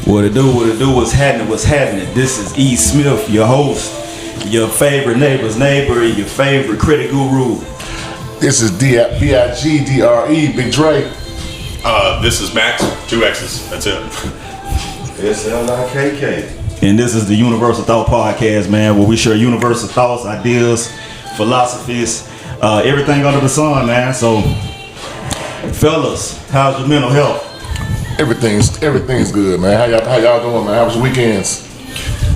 What it do, what's happening. This is E. Smith, your host, your favorite neighbor's neighbor, your favorite credit guru. This is B.I.G.D.R.E. Big Dre. This is Max, 2 X's, that's it. SLIKK. And this is the Universal Thought Podcast, man, where we share universal thoughts, ideas, philosophies, everything under the sun, man. So, fellas, how's your mental health? Everything's good, man. How y'all doing, man? How was your weekends?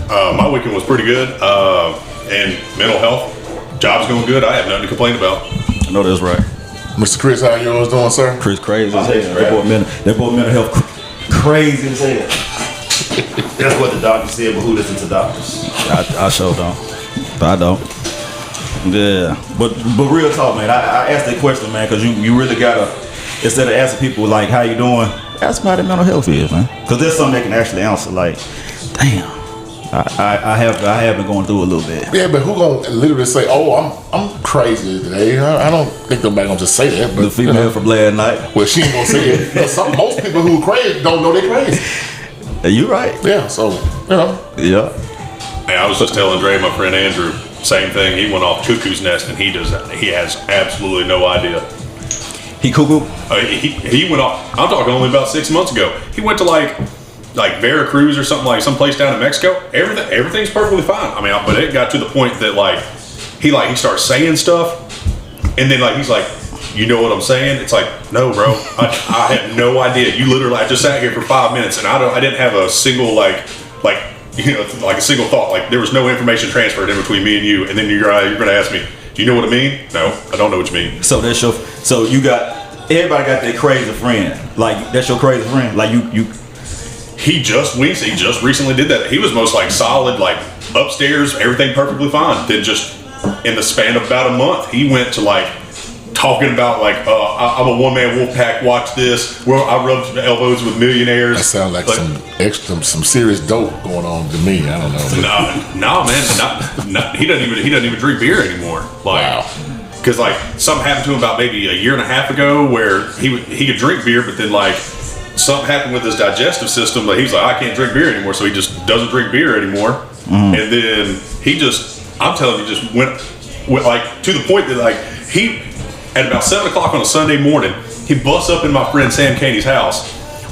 My weekend was pretty good, and mental health, job's going good. I have nothing to complain about. I know that's right. Mr. Chris, how yours doing, sir? Chris crazy as hell. That boy mental health crazy as hell. That's what the doctor said, but who listens to doctors? I sure don't. I don't. Yeah, but real talk, man. I asked that question, man, because you really gotta, instead of asking people like how you doing, ask them how their mental health is, man. Because there's something they can actually answer. Like, damn, I have been going through a little bit. Yeah, but who gonna literally say, "Oh, I'm crazy today"? I don't think nobody gonna just say that. But The female from last night. well, she ain't gonna say it. Most people who are crazy don't know they're crazy. You right. Yeah, so Yeah. Hey, I was just telling Dre, my friend Andrew, same thing. He went off cuckoo's nest, and he has absolutely no idea. He cuckoo? He went off. I'm talking only about 6 months ago. He went to like Veracruz or something, like someplace down in Mexico. Everything's perfectly fine. I mean, but it got to the point that he starts saying stuff, and then he's like, you know what I'm saying? It's like, no, bro, I had no idea. You literally, I just sat here for 5 minutes, and I didn't have a single a single thought. There was no information transferred in between me and you, and then you're gonna ask me, do you know what I mean? No, I don't know what you mean. So everybody got that crazy friend. That's your crazy friend. He just recently did that. He was most solid, upstairs, everything perfectly fine. Then just in the span of about a month, he went to talking about I'm a one-man wolf pack, watch this, where I rubbed elbows with millionaires. that sounds like some serious dope going on to me. I don't know. No, man, he doesn't even drink beer anymore. Wow. Because something happened to him about maybe a year and a half ago, where he could drink beer, but then something happened with his digestive system that he's I can't drink beer anymore, so he just doesn't drink beer anymore. And then I'm telling you, just went to the point that he, at about 7 o'clock on a Sunday morning, he busts up in my friend Sam Caney's house,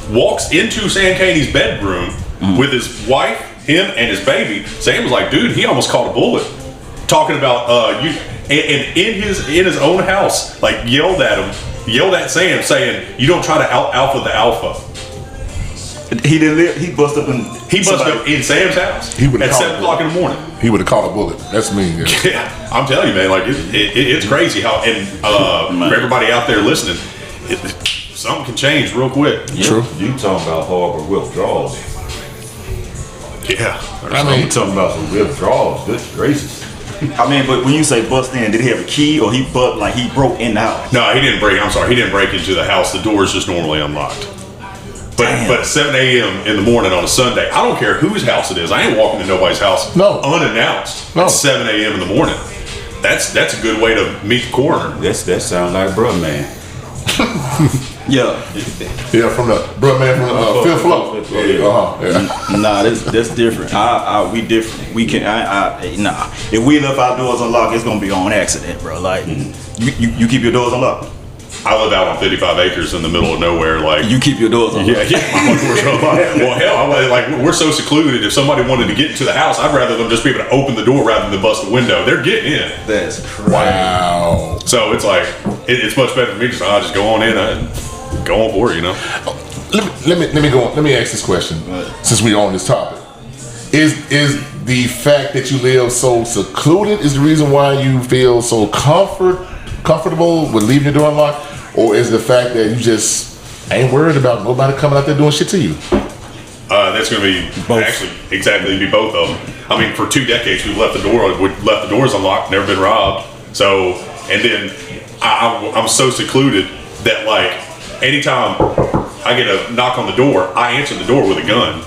walks into Sam Caney's bedroom with his wife, him, and his baby. Sam was like, dude, he almost caught a bullet. Talking about you, and in his own house, yelled at Sam, saying, you don't try to alpha the alpha. He didn't live. He busted up in Sam's house at 7 o'clock in the morning. He would have caught a bullet. That's me. Yeah, I'm telling you, man. It's crazy how, and for everybody out there listening, something can change real quick. Yeah. True. You talking about horrible withdrawals? Yeah, I'm talking about some withdrawals. Good gracious. I mean, but when you say bust in, did he have a key or he broke in the house? No, he didn't break. I'm sorry, he didn't break into the house. The door is just normally unlocked. But 7 a.m. in the morning on a Sunday, I don't care whose house it is. I ain't walking to nobody's house unannounced at 7 a.m. in the morning. That's a good way to meet the coroner. That sounds like bruh man. Yeah, from the bruh man from the fifth floor. Yeah. Nah, that's different. We different. We can. Nah. If we left our doors unlocked, it's gonna be on accident, bro. You keep your doors unlocked. I live out on 55 acres in the middle of nowhere. You keep your doors unlocked. Yeah. My doors are unlocked. Well, hell, we're so secluded. If somebody wanted to get into the house, I'd rather them just be able to open the door rather than bust the window. They're getting in. That's crazy. Wow. So it's it's much better for me just go on in and go on board, Let me ask this question, since we're on this topic. Is the fact that you live so secluded is the reason why you feel so comfortable with leaving your door unlocked, or is the fact that you just ain't worried about nobody coming out there doing shit to you? That's going to be both. Actually exactly be both of them. I mean, for 2 decades we've left the doors unlocked, never been robbed. So, and then I'm so secluded that anytime I get a knock on the door, I answer the door with a gun,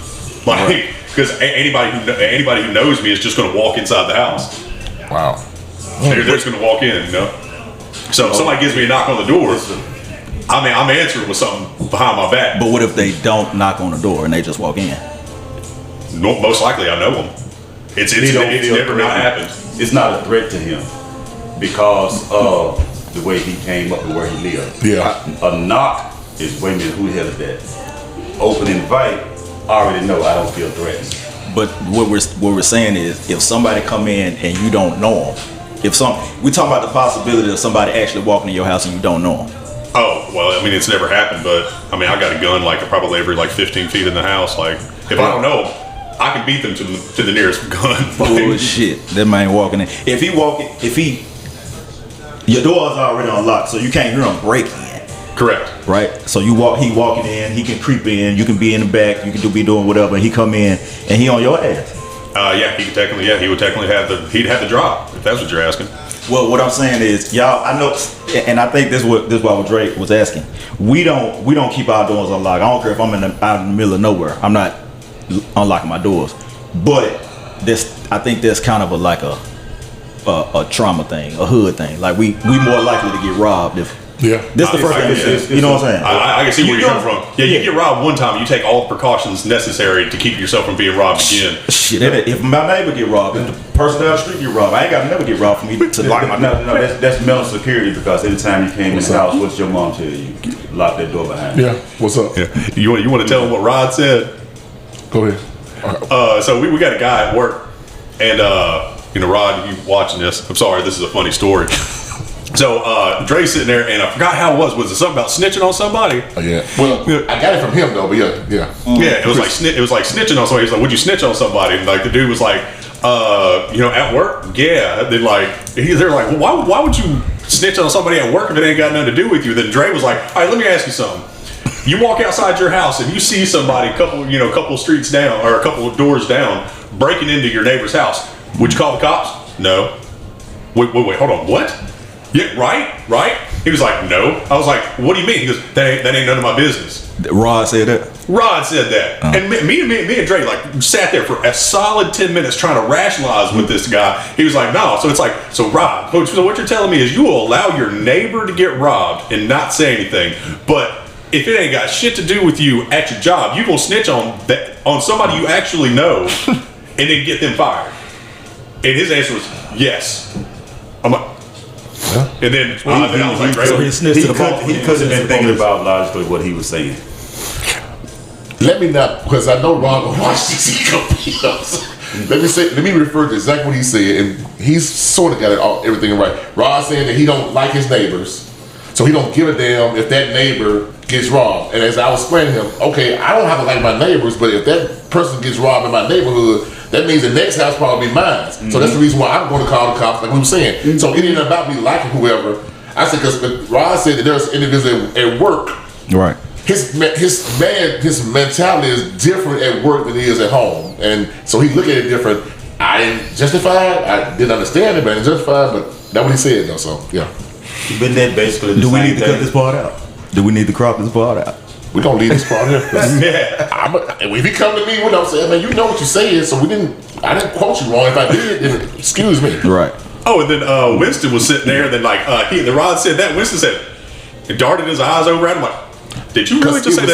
because anybody who knows me is just going to walk inside the house. Wow. They're just going to walk in, So if somebody gives me a knock on the door, I'm answering with something behind my back. But what if they don't knock on the door and they just walk in? most likely I know him. It's never not happened. It's not a threat to him because of the way he came up and where he lived. Yeah. A knock is, wait a minute, who the hell is that? Open invite, I already know I don't feel threatened. But what we're saying is, if somebody come in and you don't know them, we talking about the possibility of somebody actually walking in your house and you don't know them. Oh, well, I mean, it's never happened, but I mean, I got a gun like probably every like 15 feet in the house. Like, if I don't know him, I can beat them to the nearest gun. Bullshit. That man walking in. Your door's already unlocked, so you can't hear him break in. Correct. Right? So he walking in, he can creep in, you can be in the back, you can be doing whatever, and he come in and he on your ass. Yeah, he would technically have the drop, if that's what you're asking. Well, what I'm saying is, y'all, I know, and I think this is what Drake was asking. We don't keep our doors unlocked. I don't care if I'm out in the middle of nowhere. I'm not unlocking my doors. But I think that's kind of a trauma thing, a hood thing. Like we more likely to get robbed if. Yeah. This the first thing. You know what I'm saying? I can see where you're coming from. Yeah, you get robbed one time, you take all the precautions necessary to keep yourself from being robbed again. Shit, if my neighbor get robbed, if the person down the street get robbed, I ain't got to never get robbed for me to lock my door. No, that's mental security because every time you came in the house, what's your mom tell you? Lock that door behind you. Yeah. What's up? Yeah. You want to tell them what Rod said? Go ahead. So we got a guy at work, and Rod, you watching this? I'm sorry, this is a funny story. So Dre's sitting there, and I forgot how it was. Was it something about snitching on somebody? Oh, yeah. Well, I got it from him though, but yeah. Yeah, it was like snitching on somebody. He's like, "Would you snitch on somebody?" And like the dude was like, at work, yeah. They're like, well, why would you snitch on somebody at work if it ain't got nothing to do with you? Then Dre was like, "All right, let me ask you something. You walk outside your house and you see somebody a couple streets down or a couple of doors down breaking into your neighbor's house. Would you call the cops? No. Wait, hold on. What? Yeah, right? He was like, no. I was like, what do you mean? He goes, that ain't none of my business. Rod said that? Rod said that. And me and Dre like sat there for a solid 10 minutes trying to rationalize with this guy. He was like, no. So it's like, so Rod, so what you're telling me is you will allow your neighbor to get robbed and not say anything, but if it ain't got shit to do with you at your job, you gonna snitch on somebody you actually know and then get them fired. And his answer was yes. I'm like, and then I was like, so he snitched to the ball. He could have been thinking about logically what he was saying. Let me not, because I know Ron will watch these videos. Let me refer to exactly what he said, and he's sort of got everything right. Ron saying that he don't like his neighbors, so he don't give a damn if that neighbor gets robbed. And as I was explaining to him, okay, I don't have to like my neighbors, but if that person gets robbed in my neighborhood, that means the next house probably be mine. Mm-hmm. So that's the reason why I'm going to call the cops, like we were saying. Mm-hmm. So it ain't about me liking whoever. I said, because Rod said that there's individuals at work. Right. His mentality is different at work than it is at home. And so he look at it different. I didn't justify it. I didn't understand it, but I didn't justify it. But that's what he said, though. So, yeah. But that basically do we need to cut this part out? Do we need to crop this part out? We don't leave this part here. If he come to me, what I'm saying, man, you know what you said, so I didn't quote you wrong. If I did, then excuse me. Right. Oh, and then Winston was sitting there, and then the Rod said that. Winston said, it darted his eyes over at him like, did you really just say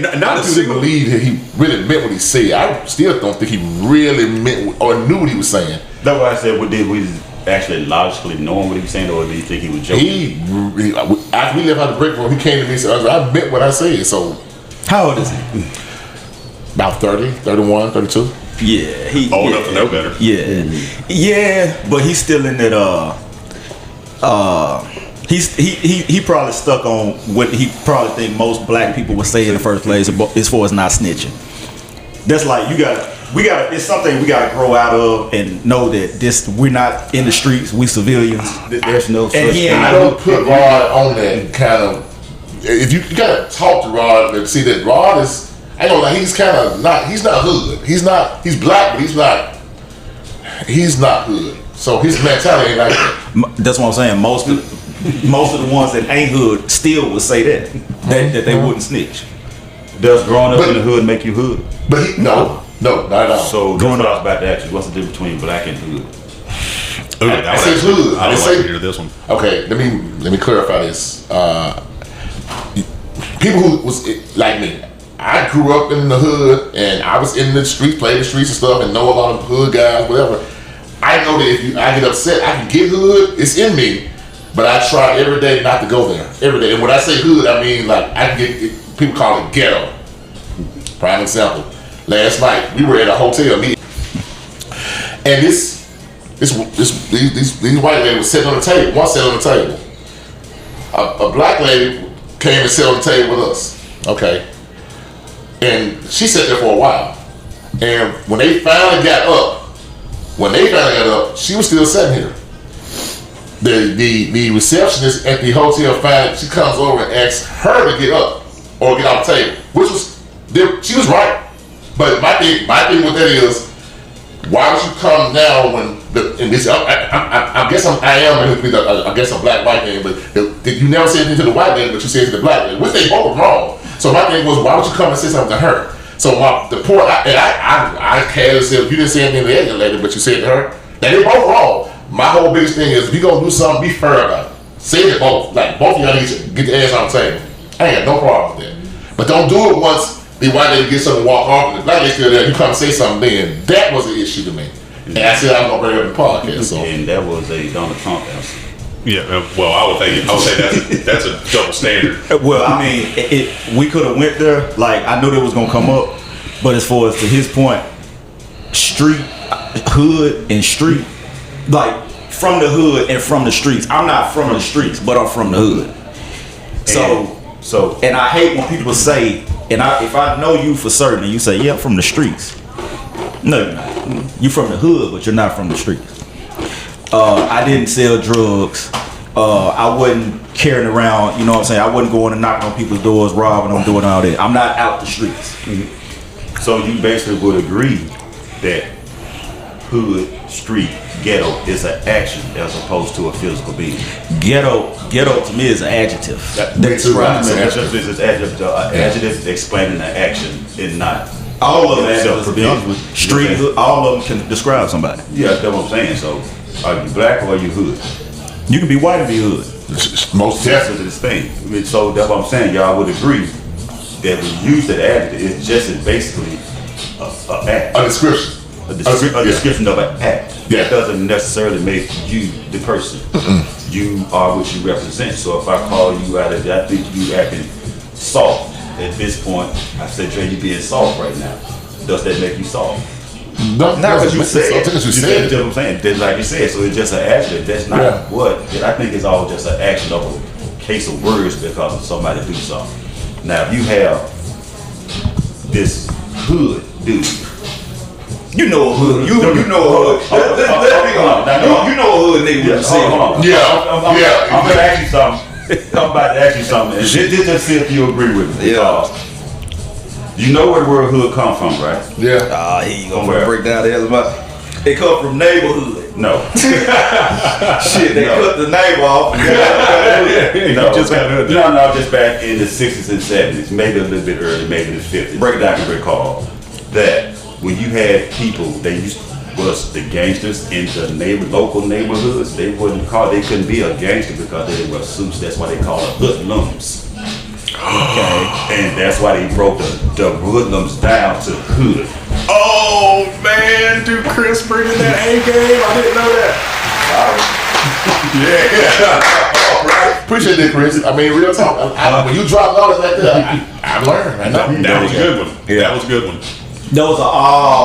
that? Not a single. Believe that he really meant what he said. I still don't think he really meant or knew what he was saying. That's why I said, did we actually logically knowing what he was saying, or did you think he was joking? After we left out the break room, he came to me and said, I meant what I said. So, how old is he? About 30, 31, 32. Yeah, he old enough to know better. Yeah, but he's still in that. He probably stuck on what he probably think most black people would say in the first place as far as not snitching. That's like it's something we gotta grow out of and know that we're not in the streets, we civilians. There's no such thing. I don't put Rod on that kind of. If you gotta talk to Rod and see that Rod is, I don't know, he's kind of not. He's not hood. He's black, but he's not hood. So his mentality ain't like that. That's what I'm saying. Most of the ones that ain't hood still would say that they wouldn't snitch. Does growing up in the hood make you hood? But no, not at all. So growing up, I was about to ask you, what's the difference between black and hood? I said hood. I don't like to hear this one. Okay, let me clarify this. People who was like me, I I grew up in the hood, and I was in the streets, playing the streets and stuff, and know a lot of hood guys, whatever. I know that if I get upset, I can get hood. It's in me, but I try every day not to go there. Every day, and when I say hood, I mean like I can get. People call it ghetto. Prime example. Last night we were at a hotel meeting, and these white ladies was sitting on the table. One sat on the table. A black lady came and sat on the table with us. Okay. And she sat there for a while. And when they finally got up, she was still sitting here. The receptionist at the hotel she comes over and asks her to get up or get off the table, which was she was right. But my thing with that is, why would you come now when I guess I guess a black white man, but you never said anything to the white man, but you said to the black man, which they both wrong. So my thing was, why would you come and say something to her? So I casually said, if you didn't say anything to the other lady, but you said to her, now they both wrong. My whole biggest thing is, if you gonna do something, be fair about it. Say it both. Like both of y'all need to get your ass on the table. I ain't got no problem with that. But don't do it once the white lady gets something and walk off, and the black lady still there, you come and say something then. That was an issue to me. And I said I was gonna bring it up in the podcast. So. And that was a Donald Trump answer. Yeah, well, I would say that's a double standard. Well, I mean, we could have went there. Like, I knew that was gonna come up, but as far as to his point, street, hood, and street, like from the hood and from the streets. I'm not from the streets, but I'm from the hood. So, and I hate when people say, if I know you for certain, and you say, yeah, I'm from the streets. No, you're not. You from the hood, but you're not from the streets. I didn't sell drugs. I wasn't carrying around, you know what I'm saying? I wasn't going and knocking on people's doors, robbing them, doing all that. I'm not out the streets. Mm-hmm. So you basically would agree that hood, street, ghetto is an action as opposed to a physical being. Ghetto to me is an adjective. That's right. It's adjective explaining an action and not. All of them, to be honest with you. Street, hood, all of them can describe somebody. Yeah, that's what I'm saying. So, are you black or are you hood? You can be white and be hood. Most definitely this thing. I mean, so that's what I'm saying. Y'all would agree that we use that adjective. It's just basically a act. A description. A description of an act. Yeah. That doesn't necessarily make you the person. You are what you represent. So if I call you out of that, I think you acting soft. At this point, I said, Trey, you being soft right now. Does that make you soft? No, not because you said it. You said what I'm saying. That's like you said. So it's just an action. That's not what. I think it's all just an action of a case of words because of somebody do something. Now, if you have this hood dude. You know a hood. You know a hood. Let's be honest. You know a hood nigga with a cell. I'm gonna ask you something. I'm about to ask you something. And just see if you agree with me. Yeah. You know where the word hood come from, right? Yeah. Here you go. Break down the hell about. It come from neighborhood. No. Shit, they cut the neighbor off. No, just back in the 60s and 70s, maybe a little bit early, maybe the 50s. Break it down to recall that when you had people, was the gangsters in the local neighborhoods. They couldn't be a gangster because they didn't wear suits. That's why they call it hoodlums. Okay, and that's why they broke the hoodlums down to hood. Oh man, dude, Chris bringing that A game. I didn't know that. All right. Appreciate it, Chris. I mean, real talk. When you drop knowledge like that, I learned. I know. That was a good one. Yeah. That was a good one. That was an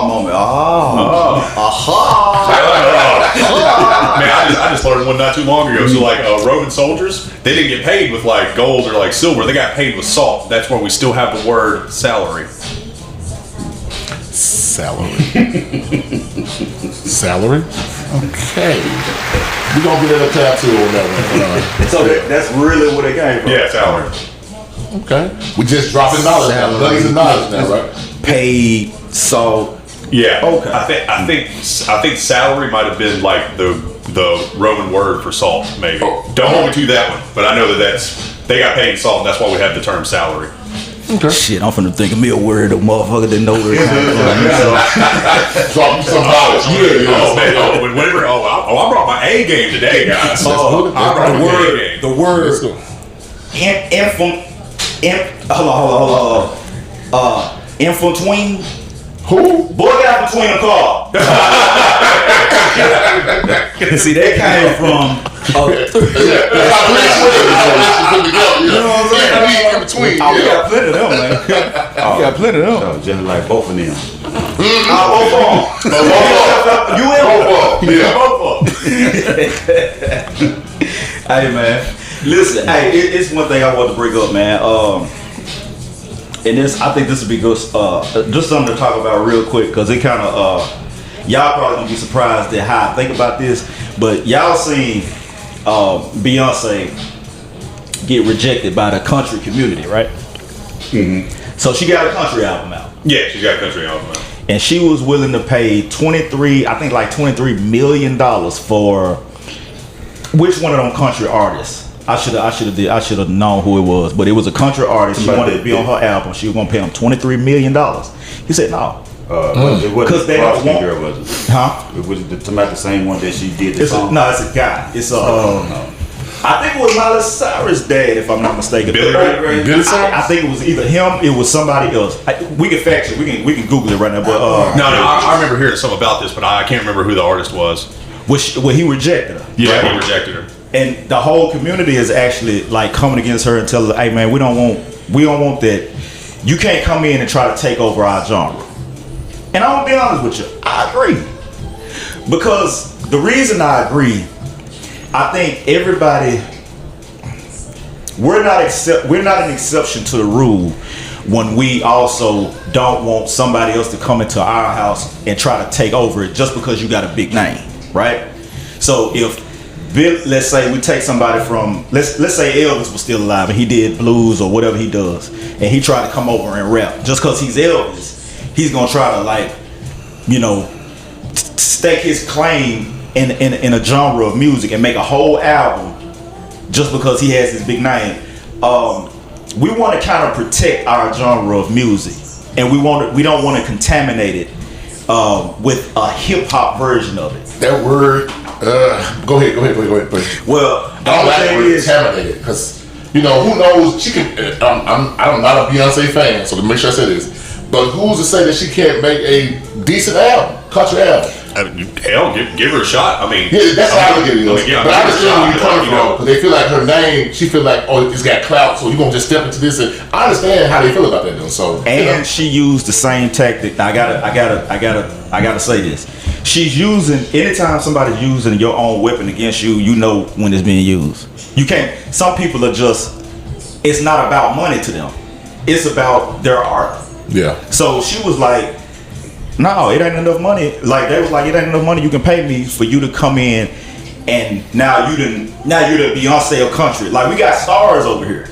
moment. Man, I just learned one not too long ago. So like Roman soldiers, they didn't get paid with like gold or like silver. They got paid with salt. That's where we still have the word salary. Salary. Salary? Okay. We're going to get a tattoo on that one. So that's really where they came from. Yeah, salary. Okay. We just dropping knowledge now. Nuggets of knowledge now, right? Paid, salt. Yeah. Okay. I think salary might have been like the Roman word for salt, maybe. Don't hold me to that one, but I know they got paid in salt, and that's why we have the term salary. Okay. Shit, I'm finna think of me a word a motherfucker didn't know where it came from. Drop you some knowledge. I brought my A game today, guys. The word. Hold on. Infantween. Who? Boy got between the car. See, that came from. In between. Oh, we got plenty of them, man. We got plenty of them. Oh, just like both of them. Both of them. You in both of them. Hey, man. Listen, hey, it's one thing I want to bring up, man. And this, I think this would be good. Just something to talk about real quick, because it kind of, y'all probably gonna be surprised at how I think about this. But y'all seen Beyonce get rejected by the country community, right? Mm-hmm. So she got a country album out. Yeah, she got a country album out. And she was willing to pay $23 million for which one of them country artists? I should have known who it was, but it was a country artist. She wanted to be on her album. She was gonna pay him $23 million. He said no. It wasn't they the don't want, girl, was it? Huh? It was the same one that she did the song. No, it's a guy. It's a I think it was Miley Cyrus' dad, if I'm not mistaken. Billy I think it was either him. It was somebody else. We can fact check. We can Google it right now. But I remember hearing something about this, but I can't remember who the artist was. Well, he rejected her. Yeah, right? he rejected her. And the whole community is actually like coming against her and telling her, hey man, we don't want that. You can't come in and try to take over our genre. And I'm gonna be honest with you, I agree. Because the reason I agree, I think everybody, we're not an exception to the rule when we also don't want somebody else to come into our house and try to take over it just because you got a big name, right? So if let's say we take somebody from let's say Elvis was still alive and he did blues or whatever he does, and he tried to come over and rap. Just because he's Elvis, he's gonna try to stake his claim in a genre of music and make a whole album just because he has this big name. We want to kind of protect our genre of music, and we don't want to contaminate it with a hip hop version of it. That word. Go ahead. Well, I don't like the word contaminated, because who knows? She can. I'm not a Beyonce fan, so to make sure I say this. But who's to say that she can't make a decent album, country album? Hell, give her a shot. I mean, yeah, that's how I look at it. But I understand where you're coming from, because they feel like her name. She feel like, oh, it's got clout, so you're gonna just step into this. And I understand how they feel about that, though. So, she used the same tactic. I gotta say this. She's using, anytime somebody's using your own weapon against you, you know when it's being used. You can't. Some people are just. It's not about money to them. It's about their art. Yeah. So she was like, no, it ain't enough money. Like they was like, it ain't enough money you can pay me for you to come in, and now you're the Beyonce of country. Like we got stars over here,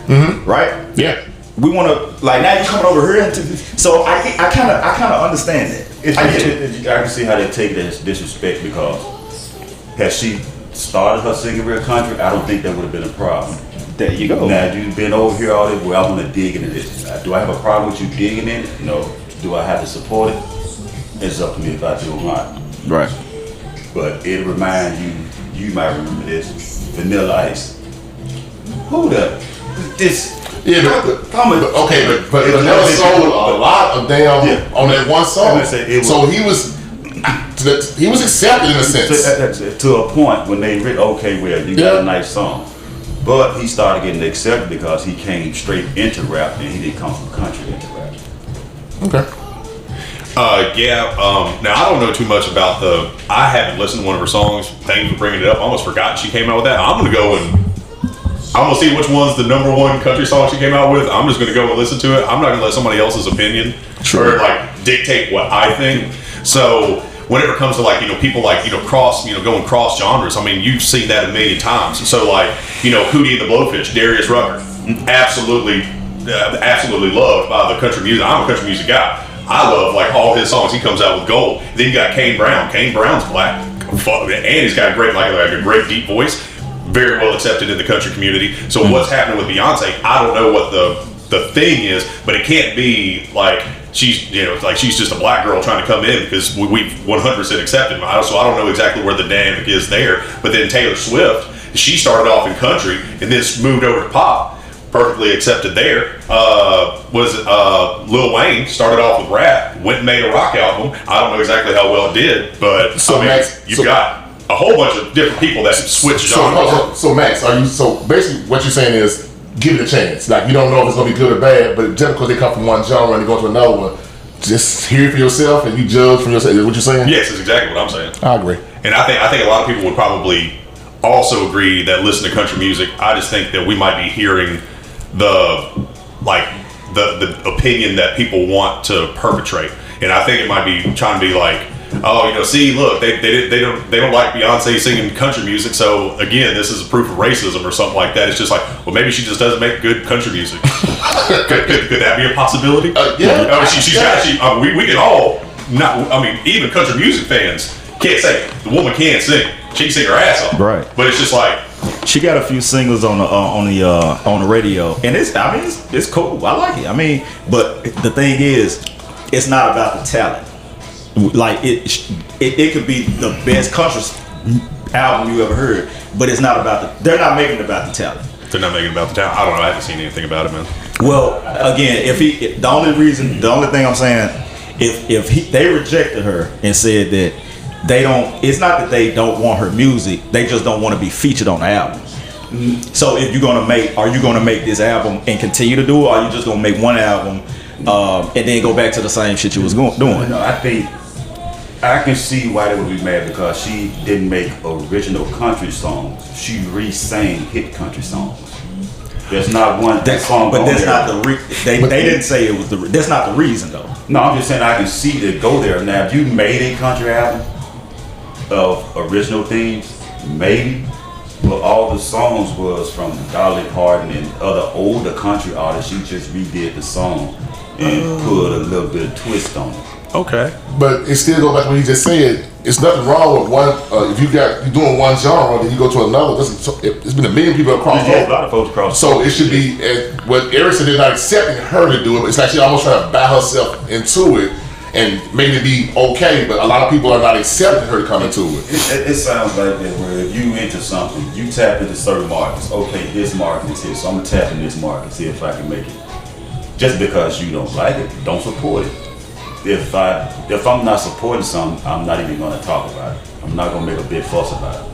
right? Yeah. We want to now you coming over here, so I kind of understand that. I can see how they take it as disrespect, because had she started her singing real country, I don't think that would have been a problem. There you go. Now you've been over here all this. Well, I want to dig into this. Do I have a problem with you digging in it? No. Do I have to support it? It's up to me if I do or not. Right. But it reminds you. You might remember this. Vanilla Ice. Who the? This. Yeah, but Vanilla sold a lot of damn on that one song. So he was accepted in a sense. To a point when they read, okay, well, you got a nice song. But he started getting accepted because he came straight into rap, and he didn't come from country into rap. Okay. Now I don't know too much about I haven't listened to one of her songs. Thank you for bringing it up. I almost forgot she came out with that. I'm gonna go and I'm gonna see which one's the number one country song she came out with. I'm just gonna go and listen to it. I'm not gonna let somebody else's opinion or dictate what I think. So whenever it comes to people going cross genres, I mean, you've seen that a million times. So Hootie and the Blowfish, Darius Rucker, absolutely loved by the country music. I'm a country music guy. I love all his songs. He comes out with gold. Then you got Kane Brown. Kane Brown's black, and he's got a great a great deep voice. Very well accepted in the country community. So what's happening with Beyonce? I don't know what the thing is, but it can't be she's she's just a black girl trying to come in, because we've 100% accepted. So I don't know exactly where the dynamic is there. But then Taylor Swift, she started off in country and then moved over to pop. perfectly accepted there. Lil Wayne started off with rap, went and made a rock album. I don't know exactly how well it did, but So, I mean, Max, you've got a whole bunch of different people that switch genres. So Max, so basically what you're saying is give it a chance. Like you don't know if it's gonna be good or bad, but just because they come from one genre and they go to another one, just hear it for yourself and you judge from yourself. Is what you're saying? Yes, that's exactly what I'm saying. I agree. And I think a lot of people would probably also agree that listen to country music. I just think that we might be hearing the opinion that people want to perpetrate, and I think it might be trying to be like, oh, you know, see, look, they don't like Beyonce singing country music, so again, this is a proof of racism or something like that. It's just like, well, maybe she just doesn't make good country music. could that be a possibility? Yeah. I mean, we can all not. I mean, even country music fans can't say the woman can't sing. She can sing her ass off. Right. But it's just like she got a few singles on the radio, and it's cool. I like it. I mean, but the thing is, it's not about the talent. Like it could be the best country album you ever heard, but it's not about they're not making it about the talent. They're not making it about the talent. I don't know. I haven't seen anything about it, man. Well, again, the only thing I'm saying, if they rejected her and said that they don't, it's not that they don't want her music, they just don't want to be featured on the album. So if are you gonna make this album and continue to do it, or are you just gonna make one album and then go back to the same shit you was doing? No, I think I can see why they would be mad, because she didn't make original country songs. She re-sang hit country songs. There's not one song. But that's not the they didn't say it was that's not the reason though. No, I'm just saying I can see to go there. Now, if you made a country album of original themes, maybe, but all the songs was from Dolly Parton and other older country artists. She just redid the song and put a little bit of twist on it. Okay. But it still goes back to what you just said. It's nothing wrong with one. If you're doing one genre, then you go to another. It's been a million people across. Yeah, a lot of folks across. So it should be what Eric said. They're not accepting her to do it. But it's like she almost trying to buy herself into it and make it be okay. But a lot of people are not accepting her to come into it. It sounds like that where if you into something, you tap into certain markets. Okay, this market is here, so I'm gonna tap in this market, see if I can make it. Just because you don't like it, don't support it. If I'm not supporting something, I'm not even gonna talk about it. I'm not gonna make a big fuss about it.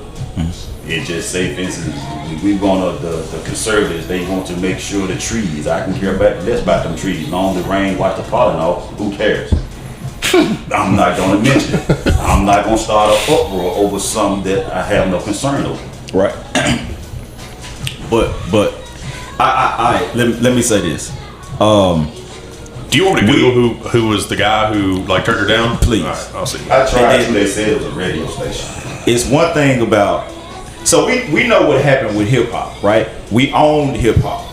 It just say, for instance, we want the conservatives, they want to make sure the trees, I can care less about them trees. Long as the rain wash the pollen off, who cares? I'm not gonna mention it. I'm not gonna start an uproar over something that I have no concern over. Right. but let me say this. Do you want me to Google who was the guy who like turned her down? Please. All right, I'll see. I tried to, they said it was a radio station. It's one thing about, so we know what happened with hip hop, right? We owned hip hop.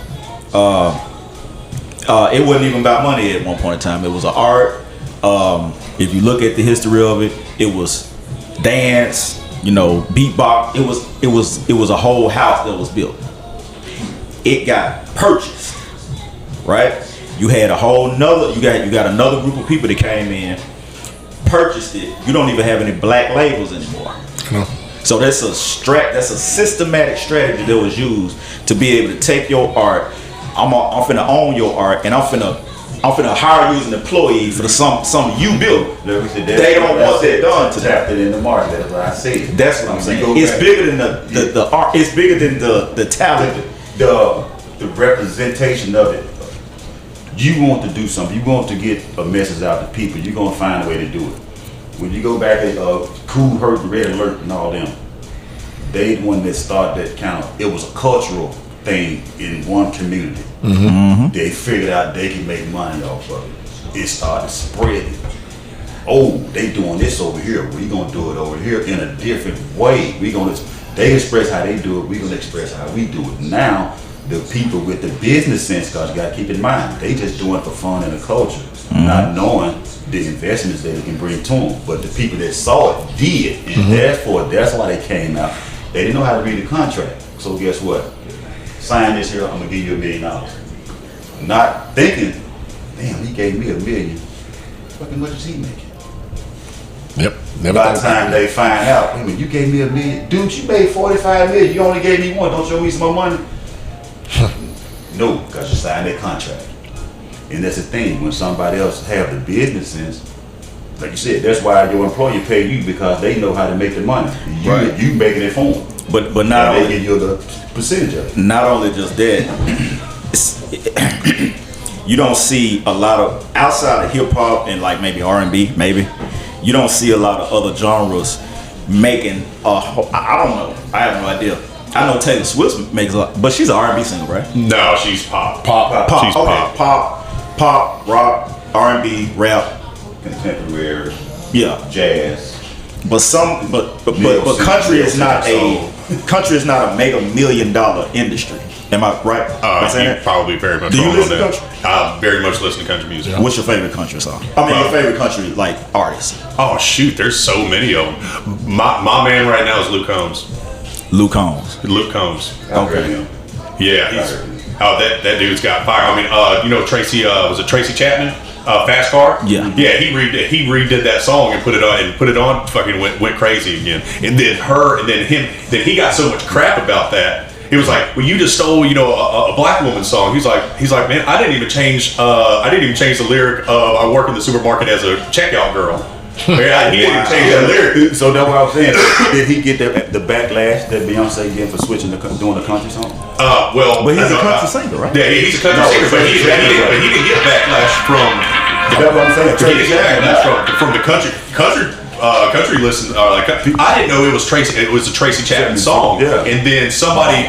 It wasn't even about money at one point in time. It was an art. If you look at the history of it, it was dance, beatbox. It was a whole house that was built. It got purchased, right? You had you got another group of people that came in, purchased it. You don't even have any black labels anymore. No. So that's a systematic strategy that was used to be able to take your art. I'm finna own your art, and I'm finna hire you as an employee for the some you built. They don't want that done to Tapped it in the market. That's what I see. That's what I'm saying. It's bigger than the art. It's bigger than the talent. The representation of it. You want to do something. You want to get a message out to people. You're gonna find a way to do it. When you go back at Cool Herc, Red Alert, and all them, they the one that started that kind of. It was a cultural thing in one community. Mm-hmm. They figured out they can make money off of it. It started spreading. Oh, they doing this over here. We gonna do it over here in a different way. They express how they do it. We gonna express how we do it. Now, the people with the business sense, because you gotta keep in mind, they just doing it for fun and the culture, not knowing the investments that it can bring to them. But the people that saw it did, and therefore that's why they came out. They didn't know how to read the contract. So guess what? Sign this here, I'm gonna give you $1 million. Not thinking, damn, he gave me $1 million. Fucking much is he making? Yep. By the time they find out, I mean, you gave me $1 million. Dude, you made $45 million. You only gave me $1. Don't you owe me some more money? No, because you signed that contract. And that's the thing, when somebody else have the business sense, like you said, that's why your employer pay you, because they know how to make the money. You making it for them. But not they only give you the percentage of it. Not only just that, you don't see a lot of, outside of hip hop and like maybe R&B, maybe you don't see a lot of other genres making I don't know. I have no idea. I know Taylor Swift makes a lot, but she's an R&B singer, right? No, she's pop. She's pop. Pop, rock, R&B, rap, Contemporary, jazz. But country is not a mega $1 million industry. Am I right? Probably very much. Do you wrong listen on to that. country? Very much listen to country music. What's your favorite country song? I mean, your favorite country like artist? Oh shoot, there's so many of them. My man right now is Luke Combs. Luke Combs. Okay. Yeah, that dude's got fire. I mean, Tracy was it Tracy Chapman? Fast Car. Yeah. He redid that song and put it on. Fucking went crazy again. And then he got so much crap about that. He was like, well, you just stole, a black woman song. He's like, man, I didn't even change the lyric of I work in the supermarket as a checkout girl. He didn't even change that lyric. So that's what I was saying. Did he get the backlash that Beyonce get for switching doing the country song? But he's a country singer, right? Yeah, he's a country singer, but he didn't get backlash from. That's what I'm saying. He didn't get backlash from the country listen. I didn't know it was Tracy. It was a Tracy Chapman song. Yeah. And then somebody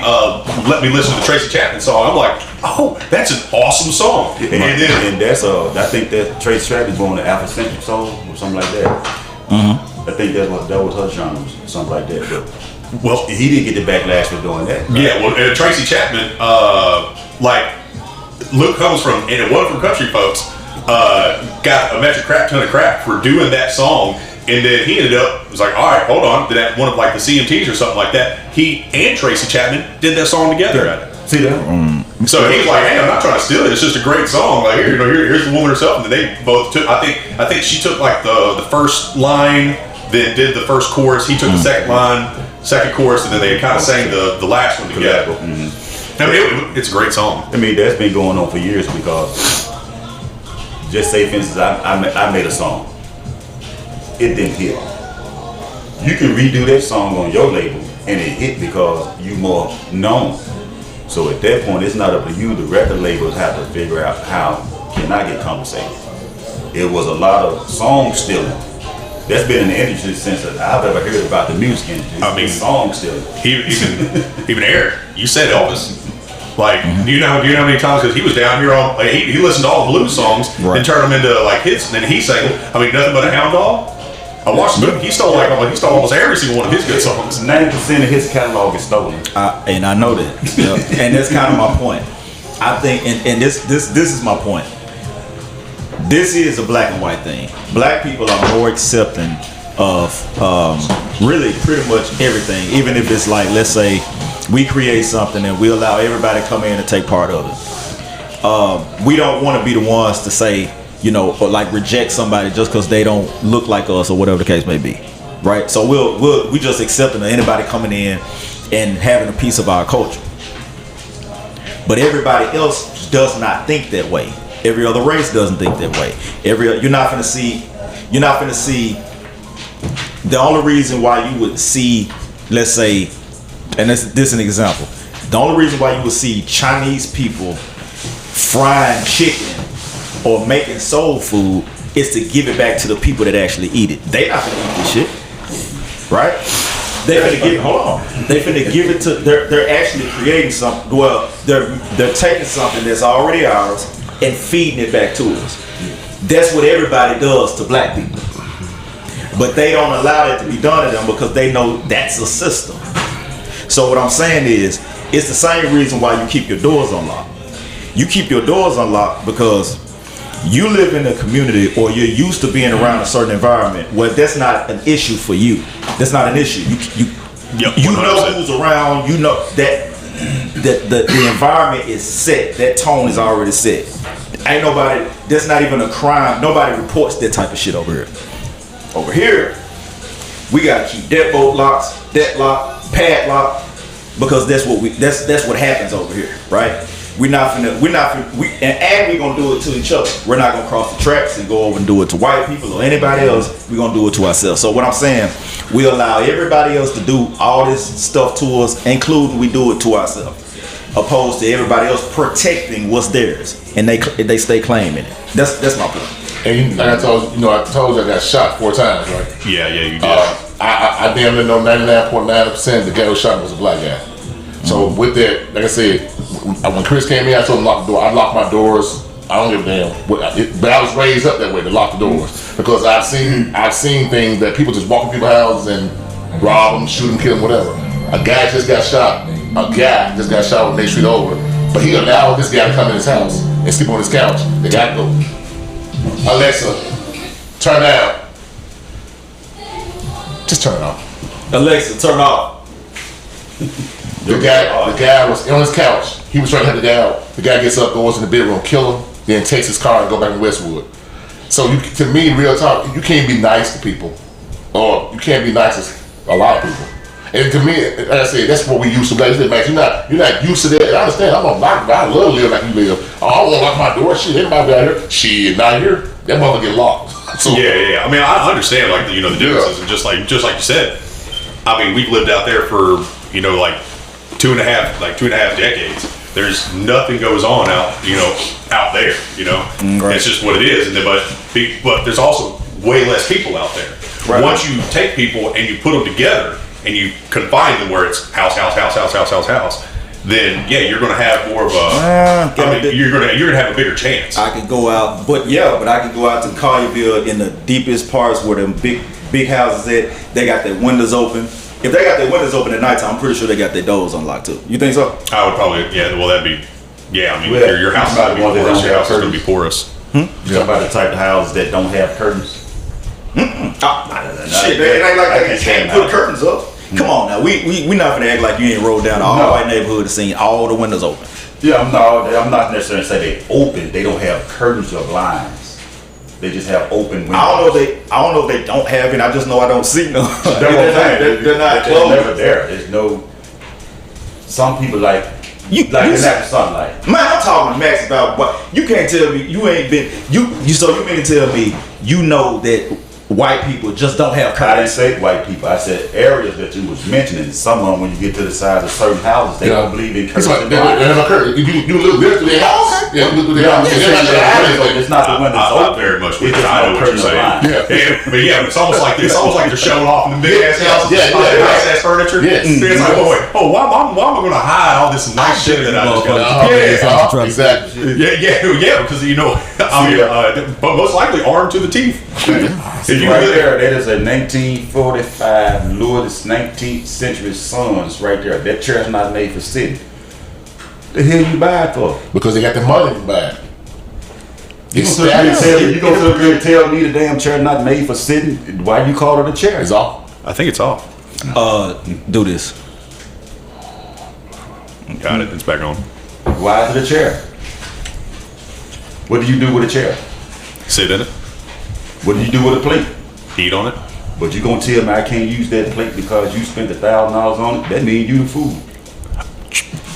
let me listen to the Tracy Chapman song. I'm like, oh, that's an awesome song. And that's I think that Tracy Chapman's going to Afrocentric soul or something like that. Mm-hmm. I think that was her genre, something like that. But well, he didn't get the backlash for doing that. Right? Yeah. Well, Tracy Chapman, Luke comes from, and it wasn't from country folks. Got a metric ton of crap for doing that song. And then he ended up, was like, all right, hold on. Did that one of like the CMTs or something like that. He and Tracy Chapman did that song together. Yeah. See that? So he was like, hey, I'm not trying to steal it. It's just a great song. Like, here's the woman herself. And then they both took, I think she took like the first line, then did the first chorus. He took the second line, second chorus, and then they kind of sang the last one together. Mm-hmm. I mean, it's a great song. I mean, that's been going on for years because, just say for instance, I made a song. It didn't hit. You can redo that song on your label and it hit because you more known. So at that point, it's not up to you. The record labels have to figure out how can I get compensated. It was a lot of song stealing. That's been in the industry since I've ever heard about the music industry. I mean, song stealing. Even Eric, you said Elvis. Like, do you know how many times, because he was down here on, he listened to all the blues songs and turned them into like hits, and then he sang, Nothing But a Hound Dog. I watched the movie. He stole almost every single one of his good songs. 90% of his catalog is stolen. And I know that. And that's kind of my point. I think, and this is my point. This is a black and white thing. Black people are more accepting of really pretty much everything, even if it's like, let's say we create something and we allow everybody to come in and take part of it. We don't want to be the ones to say, or like reject somebody just because they don't look like us or whatever the case may be, right? So we just accepting anybody coming in and having a piece of our culture. But everybody else does not think that way. Every other race doesn't think that way. You're not gonna see. The only reason why you would see, let's say, and this is an example. The only reason why you would see Chinese people frying chicken or making soul food is to give it back to the people that actually eat it. They not gonna eat this shit, right? They finna give it to. They're actually creating something. Well, they're taking something that's already ours and feeding it back to us. That's what everybody does to black people, but they don't allow it to be done to them because they know that's a system. So what I'm saying is, it's the same reason why you keep your doors unlocked. You keep your doors unlocked because you live in a community or you're used to being around a certain environment where that's not an issue for you. That's not an issue. You know who's around. You know that the environment is set. That tone is already set. Ain't nobody. That's not even a crime. Nobody reports that type of shit over here. Over here, we gotta keep deadbolt locks, padlock, because that's what happens over here, right? we're not gonna do it to each other. We're not gonna cross the tracks and go over and do it to white people or anybody else. We're gonna do it to ourselves. So what I'm saying, we allow everybody else to do all this stuff to us, including we do it to ourselves, opposed to everybody else protecting what's theirs and they stay claiming it. That's my point. And like I told you, I got shot 4 times, right? Yeah, you did. I damn near know 99.9% the guy who shot me was a black guy. So with that, like I said, when Chris came in, I told him to lock the door. I locked my doors. I don't give a damn. But I was raised up that way to lock the doors because I've seen things that people just walk in people's houses and rob them, shoot them, kill them, whatever. A guy just got shot. On Main Street over, but he allowed this guy to come in his house and sleep on his couch. The guy go, Alexa, turn down. Just turn it off. Alexa, turn off. The guy was on his couch. He was trying to have the guy out. The guy gets up, goes in the bedroom, kill him, then takes his car and go back to Westwood. So to me, real talk, you can't be nice to people, or you can't be nice to a lot of people. And to me, like I said, that's what we used to. Like, Max, you're not used to that. I understand. I love living like you live. Oh, I won't lock my door. Shit, everybody out here. Shit, not here. That mother get locked. So yeah. I mean, I understand like the differences, and just like you said. I mean, we've lived out there for like two and a half decades. There's nothing goes on out there. Right. It's just what it is. And then, but there's also way less people out there. Right. Once you take people and you put them together and you confine them where it's house, then you're going to have more of a. You're going to have a bigger chance. I could go out, but I could go out to Collierville in the deepest parts where them big houses at. They got their windows open. If they got their windows open at nighttime, I'm pretty sure they got their doors unlocked too. You think so? I would probably, well, that'd be, I mean, your house is going to be porous. Your house is going to be porous. Somebody the type of houses that don't have curtains. Shit, it ain't like they can't put curtains up. Come on now, we not gonna act like you ain't rolled down all white neighborhood and seen all the windows open. Yeah, I'm not necessarily saying they open. They don't have curtains or blinds. They just have open windows. I don't know if they don't have it. I just know I don't see them. They're not closed. They're never there. There's no. Some people like the natural sunlight. Man, I'm talking to Max about what you can't tell me. You ain't been So you mean to tell me you know that white people just don't have curtains? I didn't say white people. I said areas that you was mentioning. Some of them, when you get to the size of certain houses, they don't believe in curtains. They have no curtains. You look through their house. Yeah, you look through their house. It's not the windows open. Very much. It's just I know what you're saying. But it's almost like they're showing off in the big ass houses. Nice ass furniture. Yes. It's like, why am I going to hide all this nice shit that I just got? Exactly. Yeah, because but most likely armed to the teeth. Right there, that is a 1945 Louis 19th century Sons right there. That chair's not made for sitting. The hell you buy it for? Because they got the money to buy it. You gonna sit here and tell me the damn chair not made for sitting? Why you call it a chair? It's off. I think it's off. Do this. Got it. It's back on. Why is it a chair? What do you do with a chair? Sit in it. What do you do with a plate? Eat on it. But you gonna tell me I can't use that plate because you spent $1,000 on it? That means you the fool.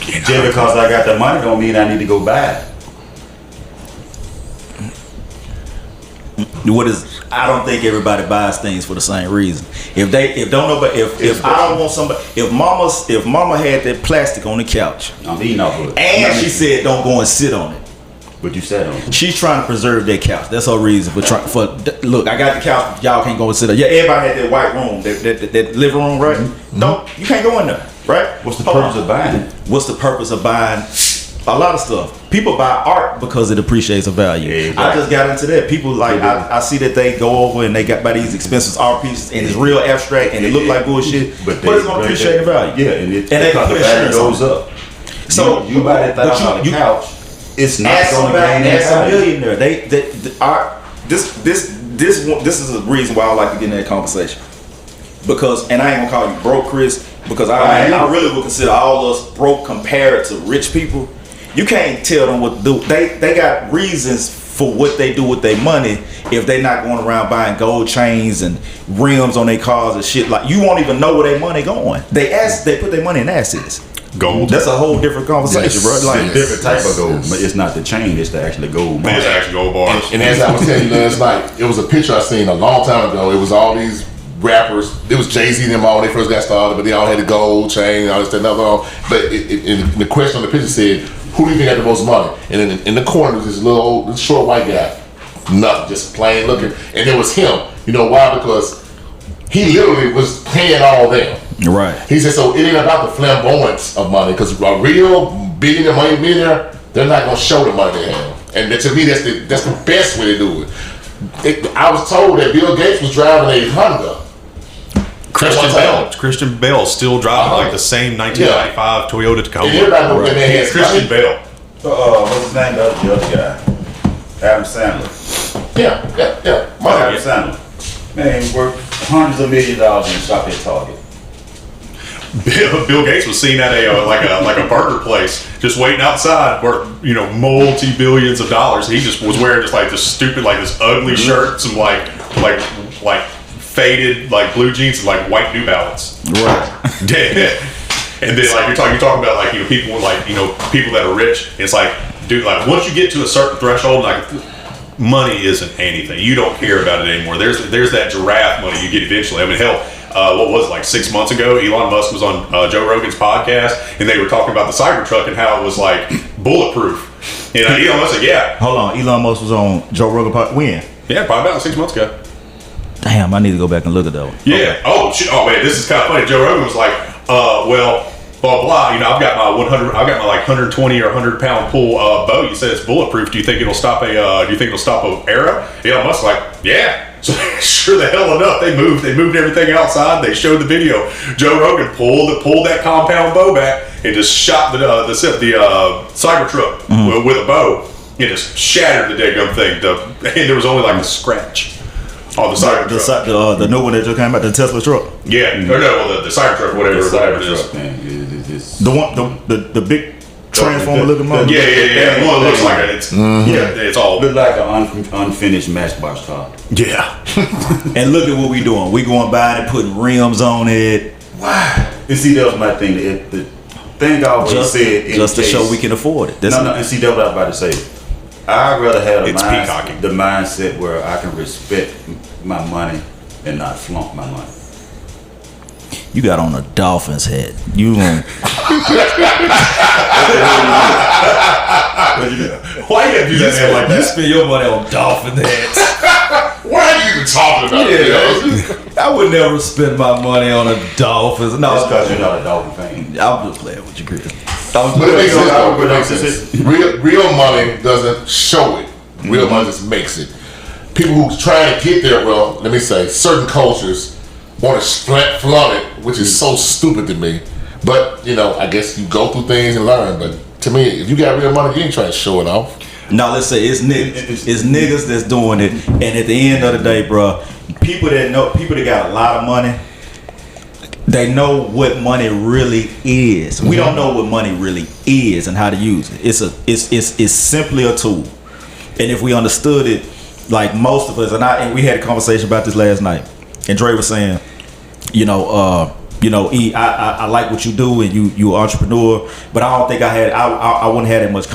Just because I got the money don't mean I need to go buy it. I don't think everybody buys things for the same reason. If mama had that plastic on the couch, I'm eating off of it. and she said don't go and sit on it, But you sat on it. she's trying to preserve that couch. That's her reason look, I got the couch. Y'all can't go and sit on. Yeah, everybody had that white room, that living room, right? Mm-hmm. No, you can't go in there, right? What's the purpose of buying it? What's the purpose of buying a lot of stuff? People buy art because it appreciates a value. Yeah, exactly. I just got into that. People like I see that they go over and they buy these expensive art pieces and it's real abstract and it look like bullshit, but it's gonna appreciate the value. Yeah, and they because the value goes up. So you buy that $1,000 couch, it's not going to gain as a value. millionaire. This is the reason why I like to get in that conversation. Because, and I ain't gonna call you broke, Chris, because I really would consider all us broke compared to rich people. You can't tell them what to do. They got reasons for what they do with their money if they not going around buying gold chains and rims on their cars and shit. Like, you won't even know where their money going. They put their money in assets. gold. That's a whole different conversation, bro. Like Different type of gold, but it's not the chain; it's the actual gold. Man, it's actually gold bars. And as I was telling you last night, it was a picture I seen a long time ago. It was all these rappers. It was Jay-Z and them all when they first got started, but they all had the gold chain, all this and other. But the question on the picture said, "Who do you think had the most money?" And in the corner was this little short white guy, nothing, just plain looking, and it was him. You know why? Because he literally was paying all them. Right. He said, so it ain't about the flamboyance of money, because a real millionaire, they're not gonna show the money they have. And to me, that's the best way to do it. I was told that Bill Gates was driving a Honda. Christian Bale still driving like the same 1995 Toyota Tacoma. And everybody know that man has Christian Bale. What's his name? The other guy, Adam Sandler. Yeah. Adam Sandler. Man, he worked hundreds of millions of dollars in the shop at Target. Bill Gates was seen at a like a burger place, just waiting outside, where multi-billions of dollars. He just was wearing just like this stupid, like this ugly shirt, some like faded like blue jeans and like white New Balance. Right. And then like you're talking about like people like people that are rich. It's like, dude, like once you get to a certain threshold, like money isn't anything. You don't care about it anymore. There's that giraffe money you get eventually. I mean, hell, what was it, like 6 months ago? Elon Musk was on Joe Rogan's podcast, and they were talking about the Cybertruck and how it was like bulletproof. And Elon Musk said, "Yeah." Hold on, Elon Musk was on Joe Rogan when? Yeah, probably about 6 months ago. Damn, I need to go back and look at that one. Yeah. Okay. Oh shit. Oh man, this is kind of funny. Joe Rogan was like, well, blah blah. I've got my 120 or 100 pound pull bow. You said it's bulletproof. Do you think it'll stop a arrow? Elon Musk's like, yeah. So sure the hell enough, they moved everything outside. They showed the video. Joe Rogan pulled that compound bow back and just shot the Cybertruck with a bow. It just shattered the daggum thing. And there was only like a scratch on the Cybertruck. The new one that just came out, the Tesla truck. Yeah, or no, the Cybertruck, whatever it is. The one, the big transformer looking model. Yeah. The one that looks like it. It's all look like an unfinished Matchbox car. Yeah. And look at what we doing. We going by and putting rims on it. Why? You see, that was my thing. The thing I always said, just to show we can afford it. No. And see, that's what I was about to say. I'd rather have the mindset where I can respect my money and not flaunt my money. You got on a Dolphins hat. You Why you gotta do that like that? You spend your money on Dolphin hats. Why are you even talking about it? I would never spend my money on a Dolphins. No, it's because you're not a Dolphin fan. I'm just playing with you, Chris. But it makes sense. Real money doesn't show it. Real money just makes it. People who try to get there, well, let me say, certain cultures want to flaunt it, which is so stupid to me. But, I guess you go through things and learn. But to me, if you got real money, you ain't trying to show it off. No, let's say it's niggas. It's niggas that's doing it. And at the end of the day, bro, people that got a lot of money, they know what money really is. We don't know what money really is and how to use it. It's simply a tool. And if we understood it, like most of us, and we had a conversation about this last night, and Dre was saying, I like what you do, and you an entrepreneur, but I don't think I wouldn't have that much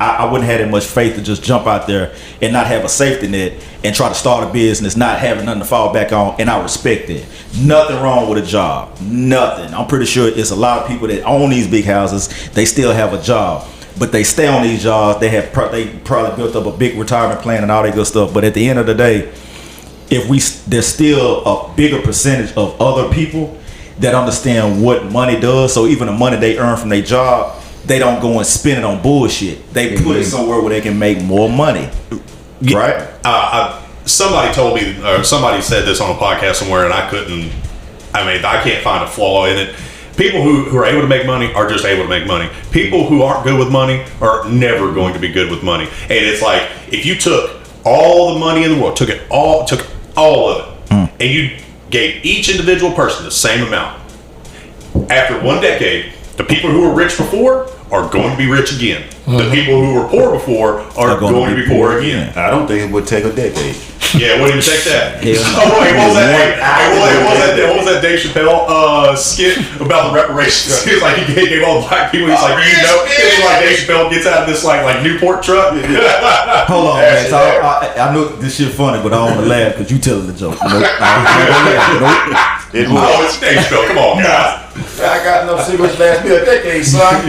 I wouldn't have that much faith to just jump out there and not have a safety net and try to start a business, not having nothing to fall back on. And I respect it. Nothing wrong with a job. Nothing. I'm pretty sure it's a lot of people that own these big houses. They still have a job, but they stay on these jobs. They probably built up a big retirement plan and all that good stuff. But at the end of the day, there's still a bigger percentage of other people that understand what money does. So even the money they earn from their job, they don't go and spend it on bullshit. They put it somewhere where they can make more money. Right? Somebody told me, or somebody said this on a podcast somewhere, and I can't find a flaw in it. People who are able to make money are just able to make money. People who aren't good with money are never going to be good with money. And it's like, if you took all the money in the world, took all of it, and you gave each individual person the same amount, after 1 decade, the people who were rich before are going to be rich again. The people who were poor before are going to be poor again. I don't think it would take a decade. Yeah, wouldn't even take that. Yeah. Oh wait, what was that? What was that Dave Chappelle skit about the reparations? He was like, he gave all the black people. He's like, you know, he's like Dave Chappelle gets out of this like Newport truck. Hold on, man. So I know this shit funny, but I don't want to laugh because you telling the joke. Nope. Oh, it's Dave Chappelle. Come on, guys. I got enough cigarettes last me a decade, son.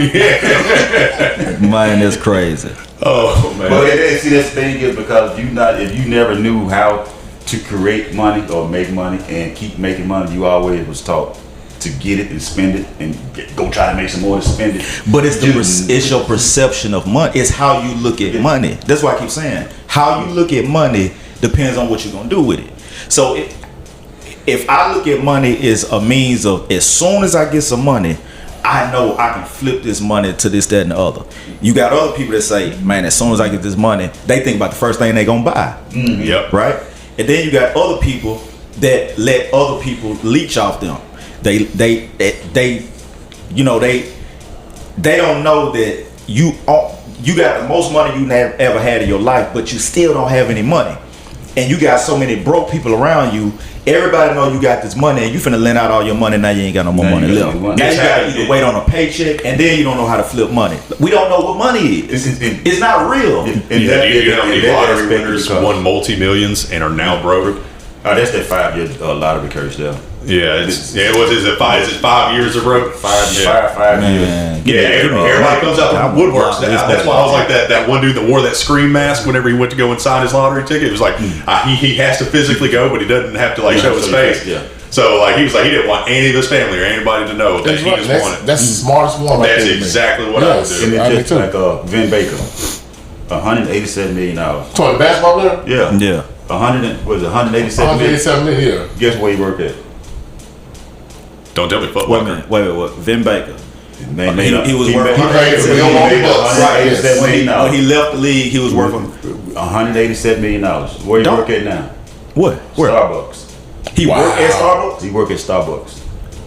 Man, that's crazy. Oh man. But see, this thing is because if you never knew how to create money or make money and keep making money, you always was taught to get it and spend it and go try to make some more to spend it. But it's your perception of money. It's how you look at money. That's why I keep saying how you look at money depends on what you're gonna do with it. So if I look at money as a means of, as soon as I get some money, I know I can flip this money to this, that, and the other. You got other people that say, man, as soon as I get this money, they think about the first thing they gonna buy. Mm-hmm. Yep. Right? And then you got other people that let other people leech off them. They don't know that you got the most money you ever had in your life, but you still don't have any money. And you got so many broke people around you. Everybody know you got this money and you finna lend out all your money. Now you ain't got no more money left. Now you gotta either wait on a paycheck and then you don't know how to flip money. We don't know what money is. It's not real. You know how many lottery winners won multi-millions and are now broke? That's that 5-year lottery curse there. Yeah, is it 5 years of broke? 5 years. Everybody comes out the woodworks. That's why I was like that one dude that wore that scream mask whenever he went to go and sign his lottery ticket. It was like he has to physically go, but he doesn't have to show his face. Yeah. So he was like he didn't want any of his family or anybody to know that he just wanted. That's the smartest one. That's exactly what I would do. And it's just like Vin Baker, $187 million. So the basketball player? Yeah. 187 million. Yeah. Guess where he worked at? Don't tell me Foot Wait a Locker. minute. Wait. Vin Baker. He was working. When he left the league, he was working $187 million. Where he work at now? What? Where? Starbucks. He worked at Starbucks. He work at Starbucks.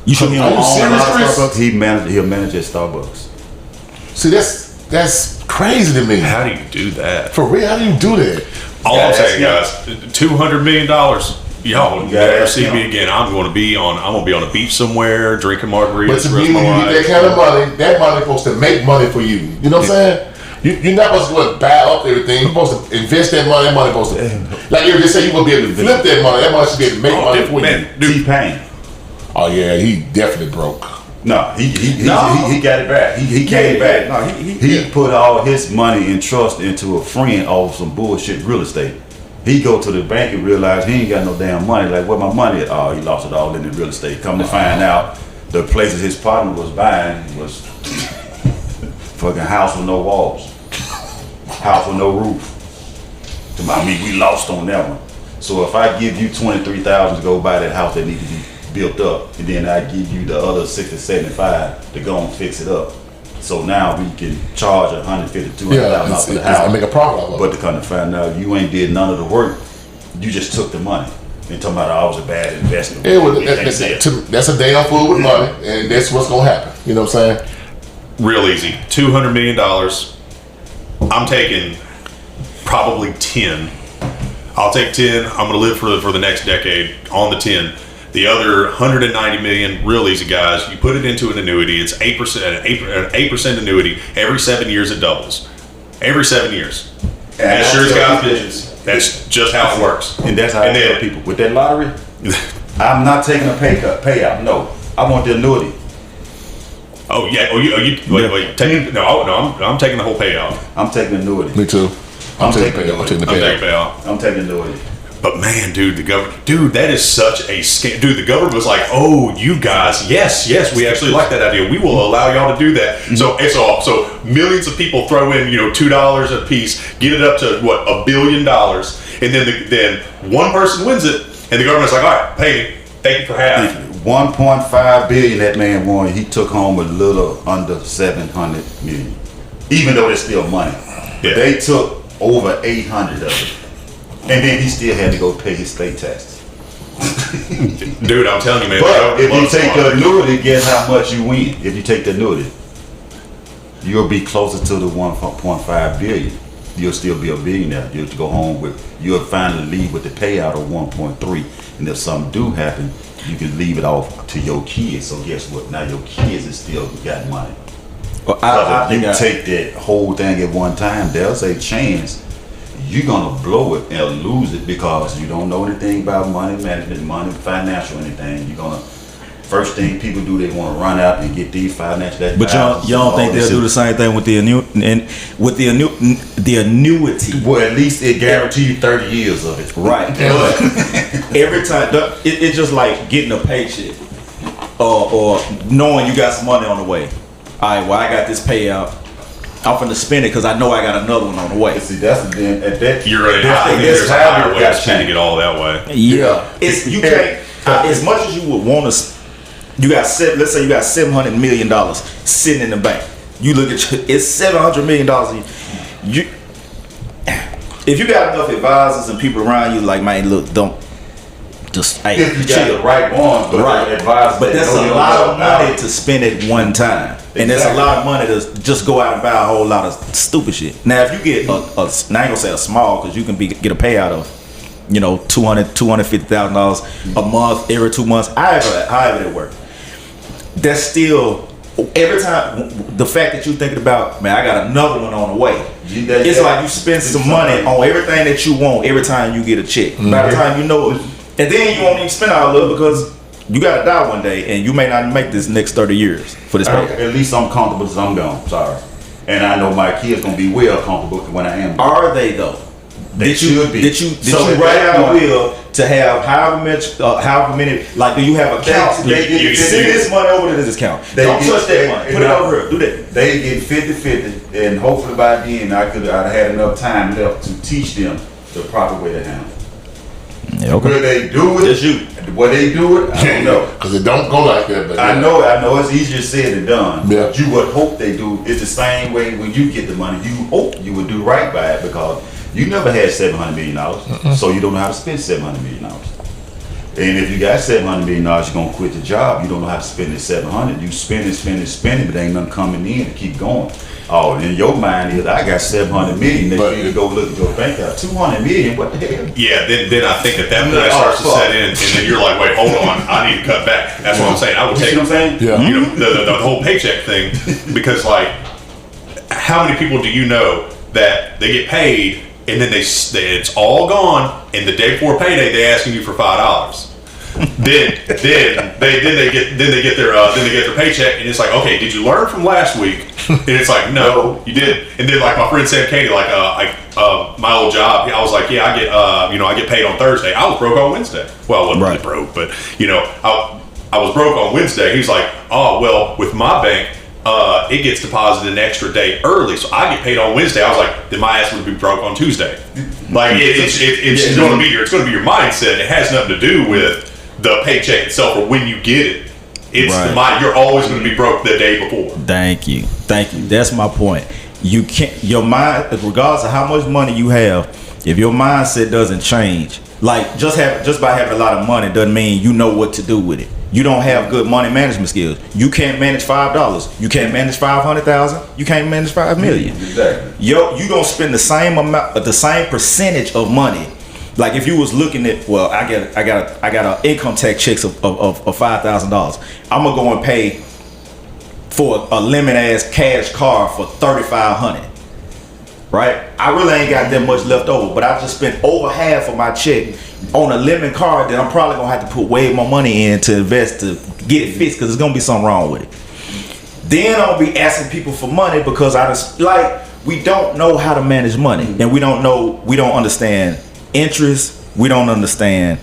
You should be on Starbucks. He'll manage at Starbucks. See, that's crazy to me. How do you do that? For real, how do you do that? All I'm saying, guys, $200 million. Y'all never see me again. I'm gonna be on a beach somewhere drinking margaritas. But to me, when you get that kind of money, that money supposed to make money for you. You know what I'm saying? You're not supposed to go and buy up everything. You're supposed to invest that money. That money supposed to, like you just said, you're gonna be able to flip that money. That money should be able to make money for you. T-Pain. Oh yeah, he definitely broke. No, he got it back. He came back. No, he put all his money and trust into a friend of some bullshit real estate. He go to the bank and realize he ain't got no damn money. Like, where my money at? Oh, he lost it all in the real estate. Come to find out, the places his partner was buying was fucking house with no walls, house with no roof. I mean, we lost on that one. So if I give you $23,000 to go buy that house that need to be built up, and then I give you the other $60-75 to go and fix it up. So now we can charge $150,000-$200,000 for the house. And make a profit off of it. But to come to find out you ain't did none of the work, you just took the money. And talking about I was a bad investment. Yeah, well, that's a damn fool with money, and that's what's gonna happen. You know what I'm saying? Real easy. $200 million. I'm taking probably 10. I'll take 10. I'm gonna live for the next decade on the 10. The other 190 million, real easy, guys. You put it into an annuity. It's 8%, an 8% annuity. Every 7 years it doubles. Every 7 years. And sure as God's visions. That's just how it works. And that's how I tell people with that lottery. I'm not taking a payout. No, I want the annuity. Oh yeah. Wait. I'm taking the whole payout. I'm taking the annuity. Me too. I'm taking the payout. I'm taking the annuity. But man, that is such a scam. Dude, the government was like, oh, you guys, yes, we actually like that idea. We will allow y'all to do that. Mm-hmm. So it's all. So millions of people throw in, $2 a piece, get it up to what, $1 billion, and then one person wins it, and the government's like, all right, pay me. Thank you for half. 1.5 billion that man won. He took home a little under 700 million, even though it's still money. Yeah. They took over 800 of it. And then he still had to go pay his state taxes. Dude, I'm telling you, man. But if you take the annuity, guess how much you win? If you take the annuity, you'll be closer to the 1.5 billion. you'll still be a billionaire. You'll go home you'll finally leave with the payout of 1.3. And if something do happen, you can leave it off to your kids. So guess what? Now your kids is still got money. Well, If you take that whole thing at one time, there's a chance you're gonna blow it and lose it because you don't know anything about money management, money, financial, anything. You're gonna first thing people do, they want to run out and get these financial. But you don't think they'll do the same thing with the annuity? Well, at least it guaranteed 30 years of it. Right. But every time, it's just like getting a paycheck or knowing you got some money on the way. All right, well, I got this payout. I'm finna spend it because I know I got another one on the way. See, that's then at that. You're right. I think there's a higher way of spending it all that way. Yeah. You can't, as much as you would want to, let's say you got $700 million sitting in the bank. You look at it's $700 million. If you got enough advisors and people around you, like, man, look, don't just If you chill. got the right ones, but Right. advisors. But that's a lot of money to spend at one time. And that's a lot of money to just go out and buy a whole lot of stupid shit. Now, if you get now I ain't gonna say a small, because you can get a payout of, $250,000 a month every 2 months, however it works. That's still, every time, the fact that you thinking about, man, I got another one on the way. It's like you spend some money on everything that you want every time you get a check. By the time you know it, and then you won't even spend all of it because you gotta die one day, and you may not make this next 30 years for this pay. At least I'm comfortable because I'm gone. Sorry. And I know my kids gonna be well comfortable when I am gone. Are they though? They should be. Did you write out a will to have however many? Like, do you have accounts? Send this money over to this account. Don't touch that money. Put it over here. Do that. They get 50-50, and hopefully by then I'd had enough time left to teach them the proper way to handle it. Yeah, okay. Will they do it? Just you. Will they do it? I don't know. Because it don't go like that. But I know it's easier said than done. Yeah. But you would hope they do. It's the same way when you get the money. You hope you would do right by it because you never had $700 million, so you don't know how to spend $700 million. And if you got $700 million, you're gonna quit the job. You don't know how to spend the $700. You spend it, but ain't nothing coming in to keep going. Oh, and your mind is, I got $700 million. Next year you go look at your bank account, $200 million. What the hell? Yeah, then I think at that point starts to set in, and then you're like, wait, hold on, I need to cut back. That's what I'm saying. I would take, You see what I'm saying? Yeah. the whole paycheck thing, because like, how many people do you know that they get paid and then it's all gone, and the day before payday they asking you for $5. then they get their paycheck, and it's like, okay, did you learn from last week? And it's like, no, you didn't. And then like my friend Sam Katie, like my old job, I was like, yeah, I get paid on Thursday. I was broke on Wednesday. Well, I wasn't really broke, but I was broke on Wednesday. He was like, oh well, with my bank, it gets deposited an extra day early, so I get paid on Wednesday. I was like, then my ass would be broke on Tuesday. Like it's going to be your mindset. It has nothing to do with the paycheck itself or when you get it. It's the mind. You're always going to be broke the day before. Thank you. That's my point. You can't. Your mind, regardless of how much money you have, if your mindset doesn't change, like just by having a lot of money doesn't mean you know what to do with it. You don't have good money management skills. You can't manage $5. You can't manage 500,000. You can't manage $5 million. Exactly. You gonna spend the same amount, the same percentage of money. Like if you was looking at, well, I got an income tax checks of $5,000. I'm gonna go and pay for a lemon ass cash car for $3,500. Right? I really ain't got that much left over, but I just spent over half of my check on a lemon card that I'm probably gonna have to put way more money in to invest to get it fixed because there's gonna be something wrong with it. Then I'll be asking people for money because we don't know how to manage money, and we don't understand interest. We don't understand.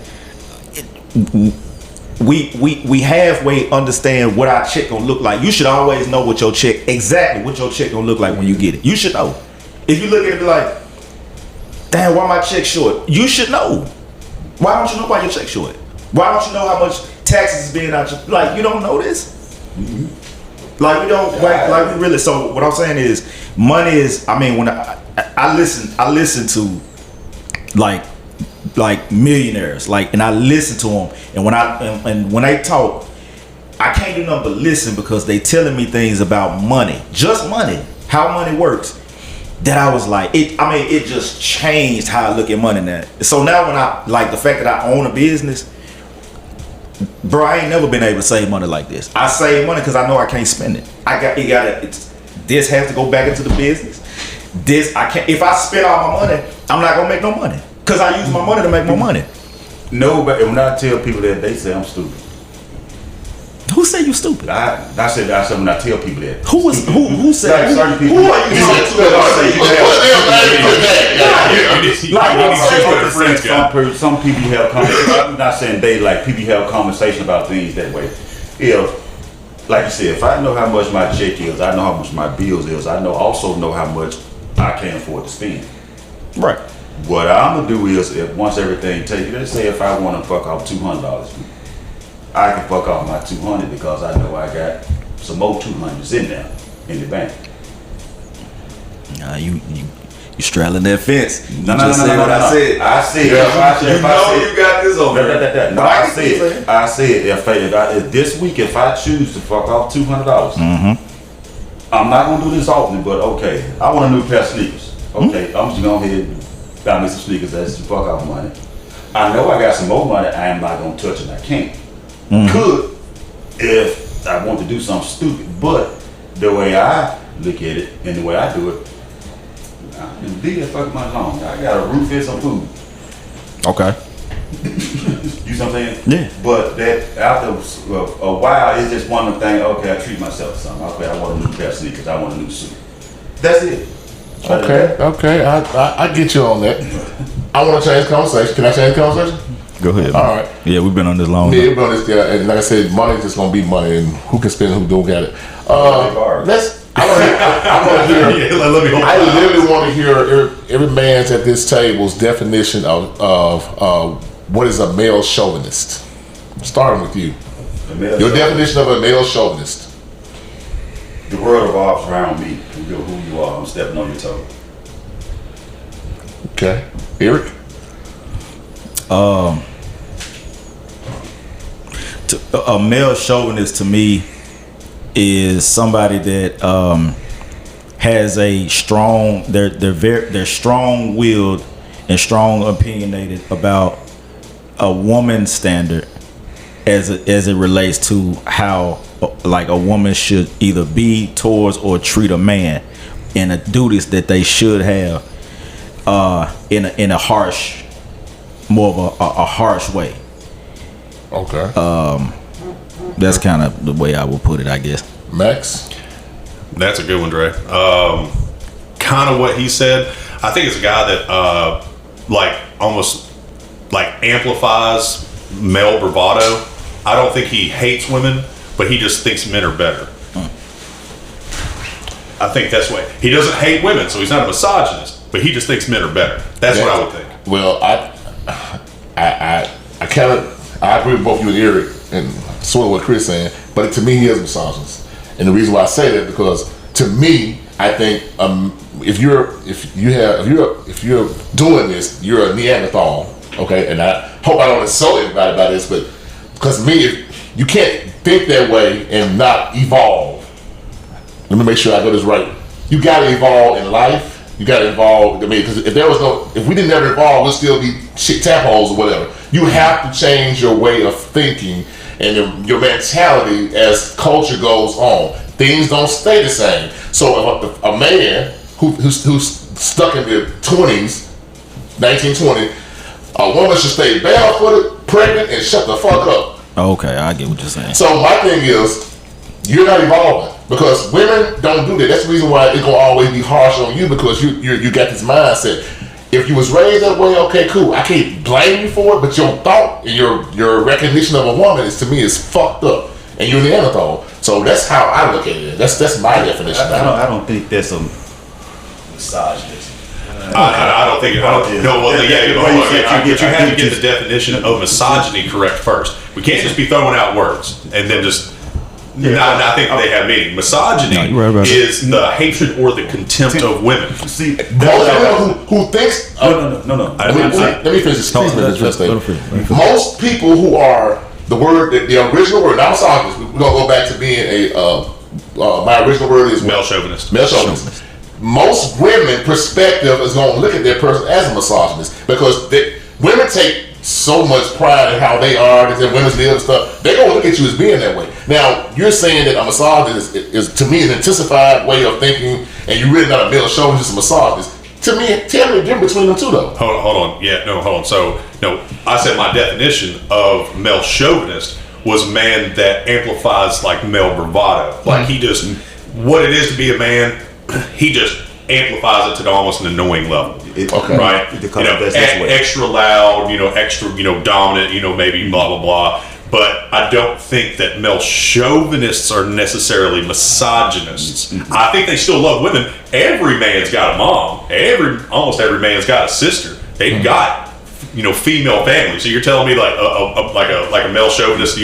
We halfway understand what our check gonna look like. You should always know exactly what your check gonna look like when you get it. You should know. If you look at it and be like, damn, why my check short? You should know. Why don't you know why your check short? Why don't you know how much taxes is being out your, like, you don't know this? Like we don't like we really. So what I'm saying is, money is. I mean, when I listen to like millionaires, like, and I listen to them, and when they talk, I can't do nothing but listen because they telling me things about money, just money, how money works. that I was like, it just changed how I look at money now. So now when I, like the fact that I own a business, bro, I ain't never been able to save money like this. I save money because I know I can't spend it. This has to go back into the business. This, I can't, if I spend all my money, I'm not gonna make no money. Because I use my money to make more money. No, but when I tell people that, they say I'm stupid. Who said you stupid? I said when I tell people that. Who said? Like certain people. Who are you talking to? Some people have conversations. I'm not saying they, like, people have conversation about things that way. If, like you said, if I know how much my check is, I know how much my bills is, I also know how much I can afford to spend. Right. What I'm gonna do is, if once everything taken, let's say if I want to fuck off $200, I can fuck off my $200 because I know I got some more $200s in there in the bank. Nah, you straddling that fence. No. I said. I said. You got this over there. No, I said if this week if I choose to fuck off $200, I'm not gonna do this often, but okay, I want a new pair of sneakers. Okay, I'm just gonna go ahead and buy me some sneakers. That's some fuck off money. I know I got some more money. I am not gonna touch it. I can't. Could if I want to do something stupid, but the way I look at it and the way I do it, I can be that fucking money long. I got a roof and some food. Okay. You know what I'm saying? Yeah. But that after a while, it's just one of the things. Okay, I treat myself to something. Okay, I want a new pair of sneakers. I want a new suit. That's it. Okay. I get you on that. I want to change the conversation. Can I change the conversation? Go ahead. All right. Yeah, we've been on this long. Yeah, we've been on this. Yeah, and like I said, money's just gonna be money, and who can spend, who don't get it. I literally want to hear every man's at this table's definition of what is a male chauvinist. Starting with you. Your definition of a male chauvinist. The world revolves around me. Who you are. I'm stepping on your toe. Okay, Eric. A male chauvinist to me is somebody that has a strong, they're strong-willed and strong opinionated about a woman's standard as it relates to how like a woman should either be towards or treat a man, and the duties that they should have in a harsh, more of a harsh way. Okay. That's kind of the way I would put it, I guess. Max? That's a good one, Dre. Kind of what he said. I think it's a guy that like almost like amplifies male bravado. I don't think he hates women, but he just thinks men are better. I think that's what he doesn't hate women, so he's not a misogynist, but he just thinks men are better. That's what I would think. Well, I agree with both you and Eric, and sort of what Chris saying. But to me, he is a misogynist, and the reason why I say that because to me, I think if you're doing this, you're a Neanderthal. Okay, and I hope I don't insult everybody by this, but because me, you can't think that way and not evolve. Let me make sure I got this right. You got to evolve in life. You got to evolve. I mean, because if we didn't ever evolve, we'd still be shit tadpoles or whatever. You have to change your way of thinking and your mentality as culture goes on. Things don't stay the same. So if a man who's stuck in their 20s, 1920, a woman should stay barefooted, pregnant, and shut the fuck up. Okay, I get what you're saying. So my thing is, you're not evolving because women don't do that. That's the reason why it's gonna always be harsh on you because you got this mindset. If you was raised that way, okay, cool. I can't blame you for it, but your thought and your recognition of a woman is to me is fucked up, and you're Neanderthal. So that's how I look at it. That's my definition. I don't think that's a misogynist. I don't think. No, well, yeah, you have to get the definition of misogyny correct first. We can't just be throwing out words and then just. I think they have meaning. Misogyny is the hatred or the contempt of women. See, who thinks? No. Let me finish this. Most people who are the original word, not misogynist. We're gonna go back to being my original word is male chauvinist. Male chauvinist. most women perspective is going to look at their person as a misogynist because women take so much pride in how they are, that women's live and stuff. They're going to look at you as being that way. Now, you're saying that a misogynist is to me an intensified way of thinking, and you're really not a male chauvinist, a misogynist. To me, tell me the difference between the two, though. Hold on. Yeah, no, hold on. So, no, I said my definition of male chauvinist was a man that amplifies like male bravado. Like he just, what it is to be a man, he just amplifies it to almost an annoying level. Right? Extra loud, extra, dominant, maybe blah, blah, blah. But I don't think that male chauvinists are necessarily misogynists. I think they still love women. Every man's got a mom. Almost every man's got a sister. They've got, female family. So you're telling me like a male chauvinist,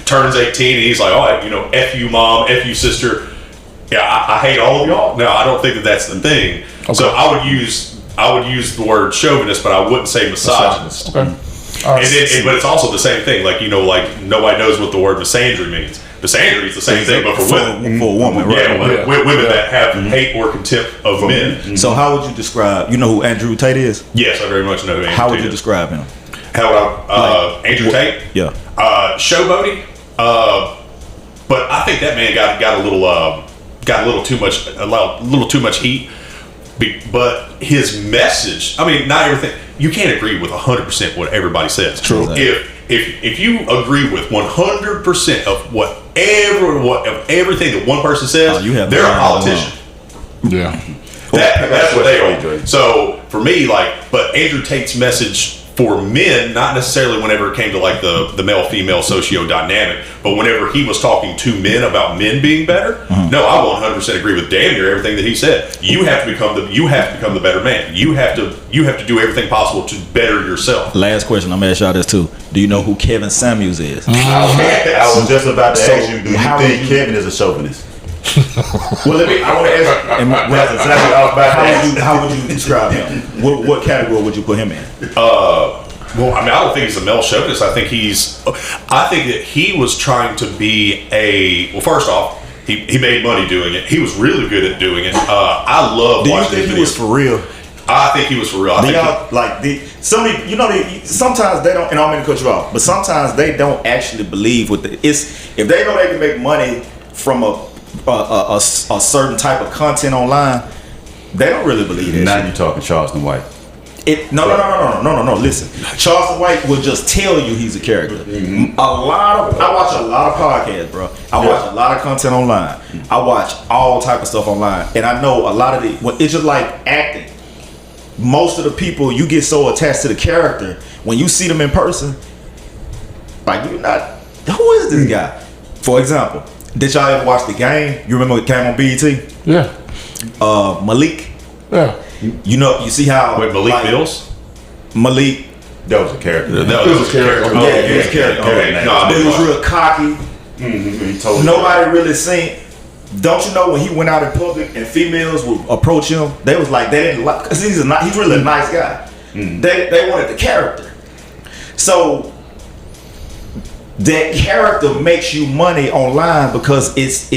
turns 18 and he's like, all right, F you mom, F you sister. Yeah, I hate all of y'all. No, I don't think that that's the thing. Okay. So I would use the word chauvinist, but I wouldn't say misogynist. Okay. But it's also the same thing. Like nobody knows what the word misandry means. Misandry is the same thing, but for women. For a woman, right? Yeah, women that have hate or contempt of men. So how would you describe? You know who Andrew Tate is? Yes, I very much know who Andrew Tate is. How would you describe him? How would Andrew Tate? Yeah. Showboaty. But I think that man got a little too much heat. But his message, I mean, not everything. You can't agree with 100% what everybody says. True. If you agree with 100% of everything that one person says, they're a politician. Yeah. That's what they are. So for me, but Andrew Tate's message for men, not necessarily whenever it came to like the male-female socio-dynamic, but whenever he was talking to men about men being better, no, I 100% agree with damn near everything that he said. You have to become the better man. You have to do everything possible to better yourself. Last question, I'm gonna ask y'all this too. Do you know who Kevin Samuels is? I was just about to ask you, do you think Kevin is a chauvinist? Well, I want to ask. How would you describe him? What category would you put him in? Well, I mean, I don't think he's a male chauvinist. I think that he was trying to be well, first off, he made money doing it. He was really good at doing it. I love watching. Do you think he was for real? I think he was for real. Sometimes they don't, and I'm going to cut you off, but sometimes they don't actually believe if they know they can make money from a certain type of content online, they don't really believe it. Now you're talking Charleston White. No. Listen, Charleston White will just tell you he's a character. I watch a lot of podcasts, bro. I watch a lot of content online. I watch all type of stuff online, and I know a lot of it's just like acting. Most of the people, you get so attached to the character when you see them in person, like you're not. Who is this guy? For example, did y'all ever watch The Game? You remember it came on BET? Yeah. Malik. Yeah. You see how Malik Mills? Malik. That was a character. That was a character. It was a character. It was real cocky. Nobody really seen. Don't you know when he went out in public and females would approach him, they was like they didn't like because he's really a nice guy. They wanted the character. So that character makes you money online because it's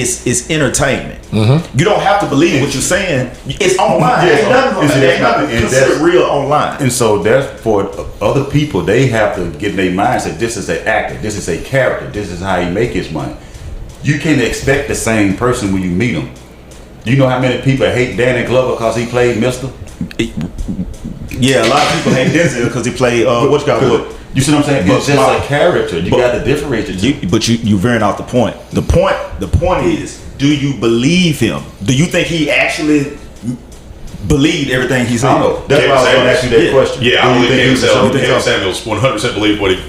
entertainment. You don't have to believe what you're saying. It's online. There's nothing considered real online. And so that's for other people. They have to get in their mindset. This is an actor. This is a character. This is how he make his money. You can't expect the same person when you meet him. You know how many people hate Danny Glover because he played Mister? Yeah, a lot of people hate Denzel because he played what you got look. You see what I'm saying? It's just a character. You got to differentiate. But you veering off the point. The point is, do you believe him? Do you think he actually believed everything he said? That's why I was going to ask you that question. Yeah, I believe Kevin Samuels 100% believed what he.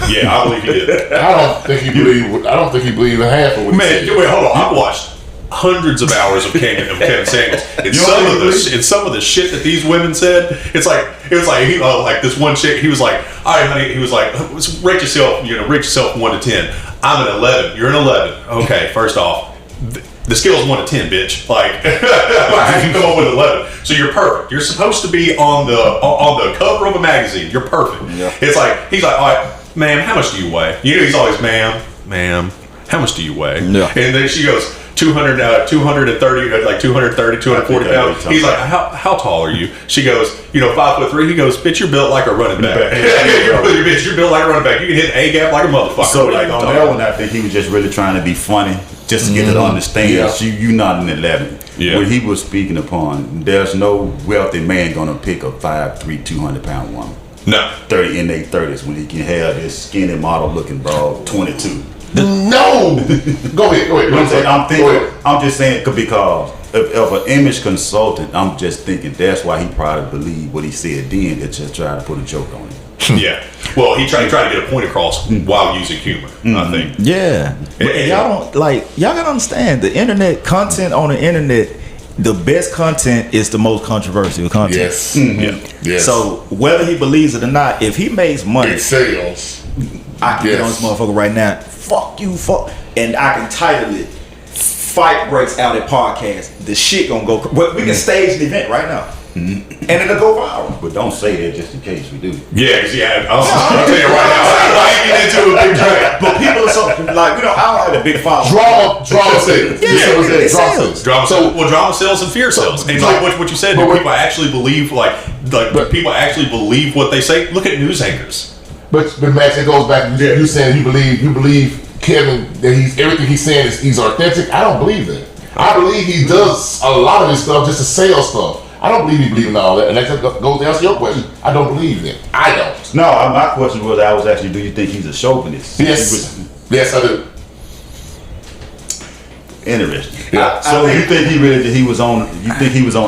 Yeah, I believe he did. I don't think he believed half of what he said. Wait, hold on. I've watched hundreds of hours of Kevin Samuels. And some of the shit that these women said, it was like like this one chick. He was like, all right, honey. He was like, rate yourself 1 to 10. I'm an 11. You're an 11. Okay, first off, the scale's 1 to 10, bitch. Like, how you come up with 11? So you're perfect. You're supposed to be on the cover of a magazine. You're perfect. Yeah. It's like he's like, all right. Ma'am, how much do you weigh? He's always, ma'am, how much do you weigh? Yeah. And then she goes, 230, like 230, 240 pounds. He's like, how tall are you? She goes, 5'3". He goes, bitch, you're built like a running back. Bitch, you're built like a running back. You can hit A gap like a motherfucker. So like on that one, I think he was just really trying to be funny, just to get to understand. You not an 11. Yeah. What he was speaking upon, there's no wealthy man gonna pick a 5'3", 200-pound woman. No. 30 in their 30s when he can have this skinny model looking broad 22. No. Go ahead. I'm just saying because of an image consultant, I'm just thinking that's why he probably believed what he said then, to just try to put a joke on it. Yeah. Well, he tried to get a point across while using humor, I think. Yeah. And y'all gotta understand the internet content on the internet. The best content is the most controversial content. Yes. Yes. So whether he believes it or not, if he makes money, it sells. I can get on this motherfucker right now. Fuck you, and I can title it "Fight Breaks Out at Podcast." The shit gonna go. We can stage an event right now, and it'll go viral. But don't say that just in case we do. Yeah, I'll tell you right now. I ain't getting into a big drag. But people are so like, I don't have a big following. Drama sales. Drama sales. Drama sells and fear sells. And like what you said, people actually believe people actually believe what they say. Look at news anchors. But Max, it goes back to you saying you believe Kevin that everything he's saying he's authentic. I don't believe that. I believe he does a lot of this stuff just to sell stuff. I don't believe he believes in all that. And that goes to answer your question. I don't believe that. I don't. No, my question was actually, do you think he's a chauvinist? Yes. Yes, I do. Interesting. Yeah. So you think he was on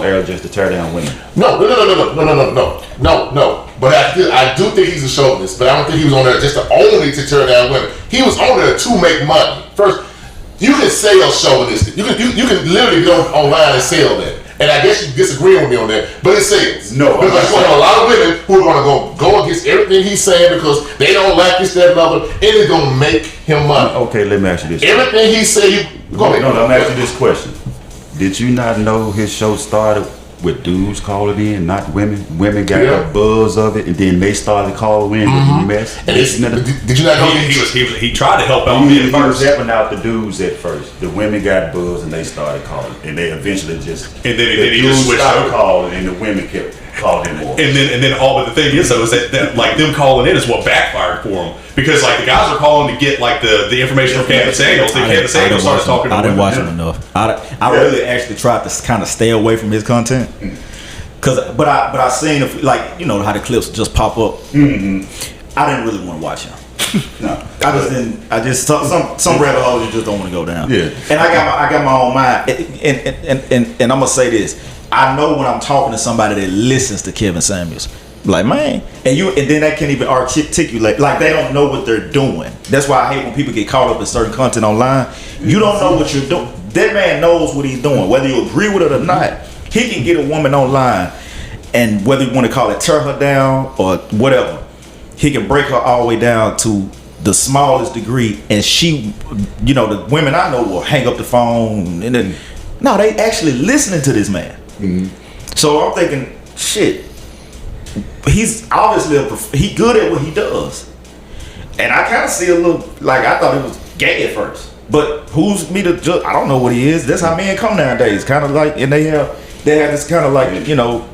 air just to tear down women? No. But I do think he's a chauvinist, but I don't think he was on there just only to tear down women. He was on there to make money. First, you can sell chauvinistic. You can literally go online and sell that. And I guess you disagree with me on that, but it sells. No, because you have a lot of women who are going to go against everything he's saying because they don't like this, that, and other, and it's going to make him money. Okay, let me ask you this. Everything he said, go ahead. No, let me ask you this question. Did you not know his show started with dudes calling in, not women? Women got the buzz of it, and then they started calling in with the mess. And did you not know he tried to help out men first? He was helping out the dudes at first. The women got buzz, and they started calling, and they eventually just he just switched over calling, and the women kept calling more. And then all but the thing is though is that like them calling in is what backfired for them because like the guys are calling to get like the information from Candace Owens. Candace Owens started talking. I didn't watch him enough. I really actually tried to kind of stay away from his content. But I seen how the clips just pop up. I didn't really want to watch him. No, I just some rabbit holes you just don't want to go down. Yeah, and I got my own mind. And I'm gonna say this: I know when I'm talking to somebody that listens to Kevin Samuels, like man, and then they can't even articulate, like they don't know what they're doing. That's why I hate when people get caught up in certain content online. You don't know what you're doing. That man knows what he's doing, whether you agree with it or not. He can get a woman online, and whether you want to call it tear her down or whatever, he can break her all the way down to the smallest degree, and she, the women I know will hang up the phone, and then no, they actually listening to this man. So I'm thinking, shit, he's obviously he good at what he does, and I kind of see a little like I thought it was gay at first, but who's me to judge? I don't know what he is. That's how men come nowadays, kind of like, and they have this kind of like he lived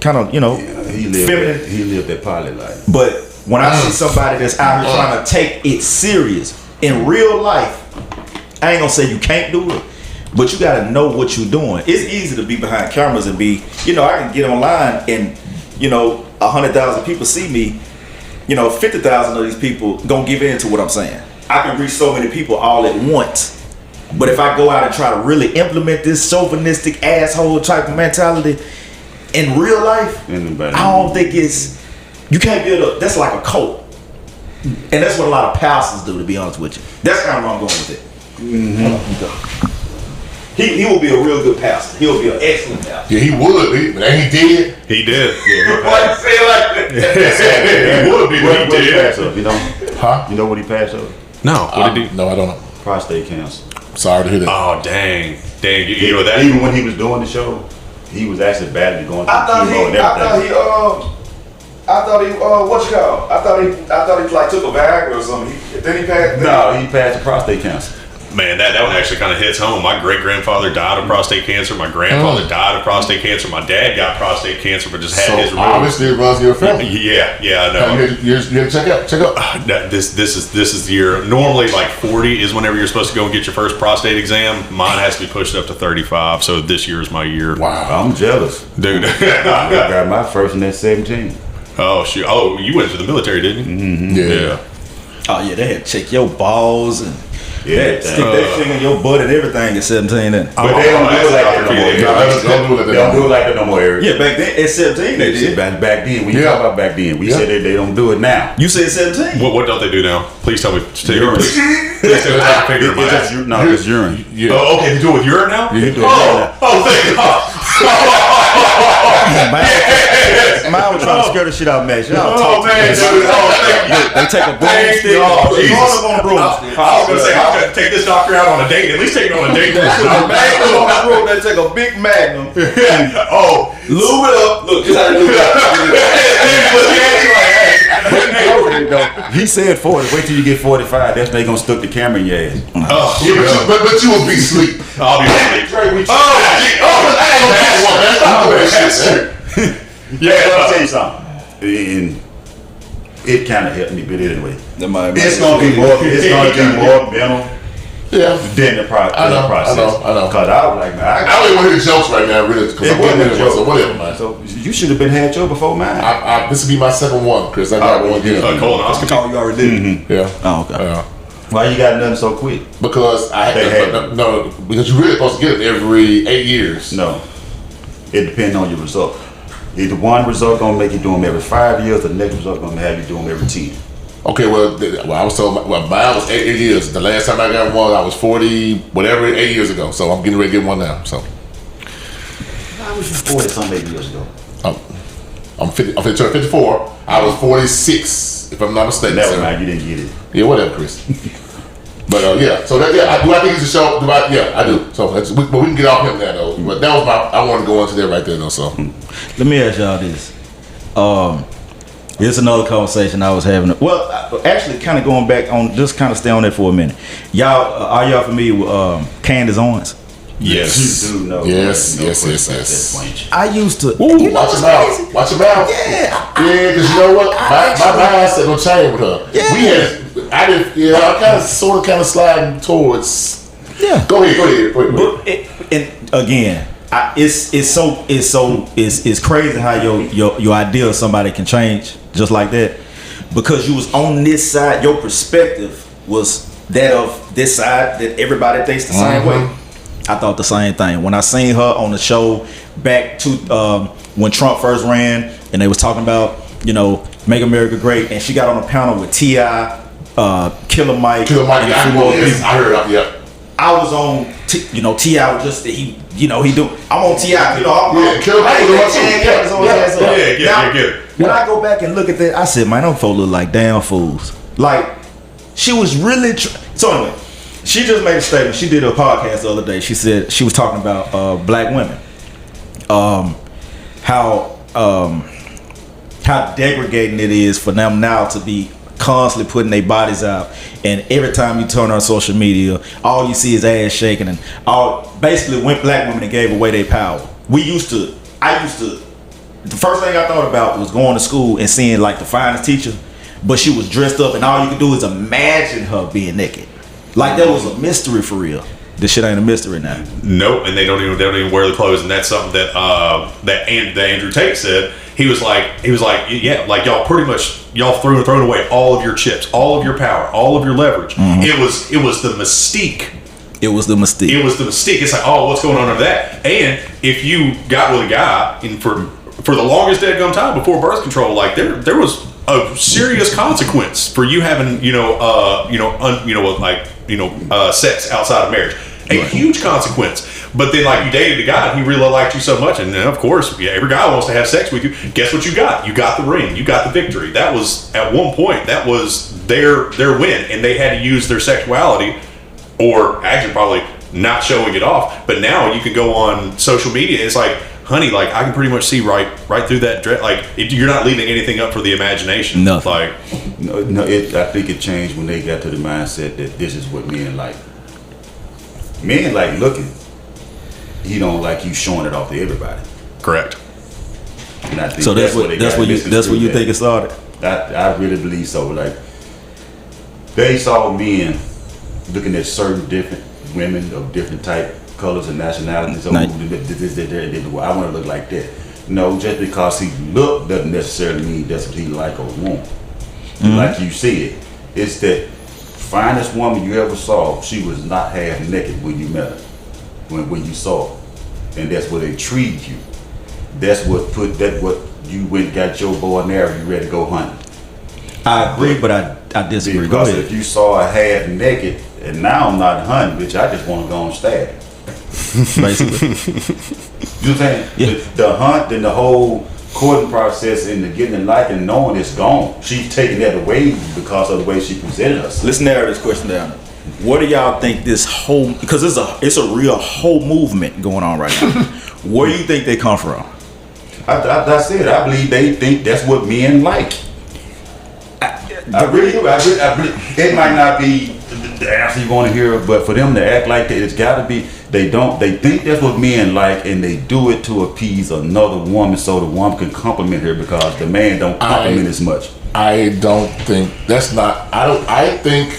that poly life. But when I see somebody that's out here trying to take it serious in real life, I ain't gonna say you can't do it, but you gotta know what you're doing. It's easy to be behind cameras and be, I can get online and 100,000 people see me, 50,000 of these people gonna give in to what I'm saying. I can reach so many people all at once. But if I go out and try to really implement this chauvinistic asshole type of mentality in real life, I don't think you can't build that's like a cult. And that's what a lot of pastors do, to be honest with you. That's kind of where I'm going with it. He will be a real good pastor. He'll be an excellent pastor. Yeah, he would be, but ain't he did? He did. Yeah, why you say it like that? He would be, but he did. Passed up, Huh? You know what he passed up? No. What did he? No, I don't know. Prostate cancer. Sorry to hear that. Oh, dang. You know that? Even when he was doing the show, he was actually battling going through chemo and everything. I thought he took a Viagra or something. Then he passed. No, he passed the prostate cancer. Man, that one actually kind of hits home. My great grandfather died of prostate cancer. My grandfather died of prostate cancer. My dad got prostate cancer, but just had his removed. Obviously, it runs in your family. Yeah, I know. You had to check out. This is the year. Normally, like 40 is whenever you're supposed to go and get your first prostate exam. Mine has to be pushed up to 35. So this year is my year. Wow, I'm jealous, dude. I got my first one at 17. Oh shoot! Oh, you went to the military, didn't you? Mm-hmm. Yeah. Oh yeah, they had to check your balls and Yeah, stick that thing in your butt and everything at 17. Then. but they don't do it like that no more. Don't do it They don't do it like that no more, Eric. Yeah, back then at 17 they did. Back then, when you talk about back then, we said that they don't do it now. You said 17. What don't they do now? Please tell me. Urine. Please tell me how to figure my ass. It's urine. Yeah. Oh, okay. You do it with urine now? You do it Thank God. Mine was trying to scare the shit out of Max. Y'all Oh talk man, to dude. Oh, thank you. They take a Thank broomstick. you. Oh, They Jesus. roll up on a broomstick. I was gonna say I'm gonna take this doctor out on a date. At least take him on a date. Magnum on the road. They take a big Magnum. Oh, Lube it up. Look, this how they lube it up. He said 40. Wait till you get 45. That's when they gonna stuck the camera in your ass. But you will be asleep. I'll be asleep. Yeah, I'll tell you something. And it kind of helped me, but anyway, it's gonna be more mental Yeah. than the process. I know. Cause I was like, man, I don't even want to hear the jokes right now, really, because I'm wasn't a joke. so whatever, man. So you should have been had your before mine. This will be my second one, Chris. I got one here. Colonoscopy. Oh, you already did. Yeah. Oh, okay. Yeah. Why you got nothing so quick? Because because you're really supposed to get it every 8 years. No, it depends on your result. Either one result gonna make you do them every 5 years, or the next result gonna have you do them every 10. Okay, well, I was told mine was 8 years. The last time I got one, I was 40, whatever, 8 years ago. So I'm getting ready to get one now. So I was 40 some 8 years ago. I'm 54. I was 46, if I'm not mistaken. Never mind, you didn't get it. Yeah, whatever, Chris. But yeah, so that do I think it's a show? Yeah, I do. So but we can get off him now though. But that was I wanted to go into that right there though. So Let me ask y'all this. Here's another conversation I was having. Well, actually, kind of going back on, just kind of stay on that for a minute. Y'all, are y'all familiar with Candace Owens? Yes. You do know. Yes. I used to. Ooh, watch your mouth. Watch your mouth. Yeah. Because you know what? My mindset don't change with her. Yeah. I kind of sliding towards. Yeah. Go ahead. But and again, it's crazy how your idea of somebody can change just like that, because you was on this side. Your perspective was that of this side that everybody thinks the same way. I thought the same thing when I seen her on the show back to when Trump first ran, and they was talking about Make America Great, and she got on a panel with T.I., Killer Mike. I heard of yeah. I was on, T.I. was just he do. I'm on T.I. Killer Mike When I go back and look at that, I said, man, them folks look like damn fools. Like, she was really. So anyway, she just made a statement. She did a podcast the other day. She said she was talking about black women, how degrading it is for them now to be constantly putting their bodies out, and every time you turn on social media, all you see is ass shaking, and basically when black women gave away their power. I used to. The first thing I thought about was going to school and seeing like the finest teacher, but she was dressed up, and all you could do is imagine her being naked. Like that was a mystery for real. This shit ain't a mystery now. Nope, and they don't even wear the clothes, and that's something that that Andrew Tate said. He was like, yeah, like y'all pretty much thrown away all of your chips, all of your power, all of your leverage. Mm-hmm. It was the mystique. It was the mystique. It's like, oh, what's going on over that? And if you got with a guy, and for the longest dead-gum time before birth control, like there was a serious consequence for you having sex outside of marriage. A huge consequence. But then, like, you dated a guy and he really liked you so much, and then, of course, every guy wants to have sex with you. Guess what you got? You got the ring. You got the victory. That was, at one point, that was their win, and they had to use their sexuality, or actually probably not showing it off. But now you can go on social media. It's like, honey, like, I can pretty much see right through that dress. Like, you're not leaving anything up for the imagination. Nothing. Like, No. I think it changed when they got to the mindset that this is what men like. Men like looking. He don't like you showing it off to everybody. Correct. And I think So that's what you think it started. I really believe so. Like they saw men looking at certain different women of different type, colors, and nationalities. I want to look like that. No, just because he looked doesn't necessarily mean that's what he like or want. Like you said, it's that finest woman you ever saw. She was not half naked when you met her, when you saw her, and that's what intrigued you. That's what you went and got your bow and arrow. You ready to go hunting. I agree, but I disagree. Because if you saw her half naked, and now I'm not hunting, bitch, I just want to go and stab her. Basically. You know what I'm saying? Yeah. The hunt and the whole courting process and the getting and liking, knowing it's gone. She's taking that away because of the way she presented herself. Let's narrow this question down. What do y'all think this whole, because it's a real whole movement going on right now. Where do you think they come from? I said, I believe they think that's what men like. I really do. It might not be the answer you want to hear, but for them to act like that, it's got to be. They think that's what men like, and they do it to appease another woman so the woman can compliment her because the man don't compliment as much. I don't think that's not. I think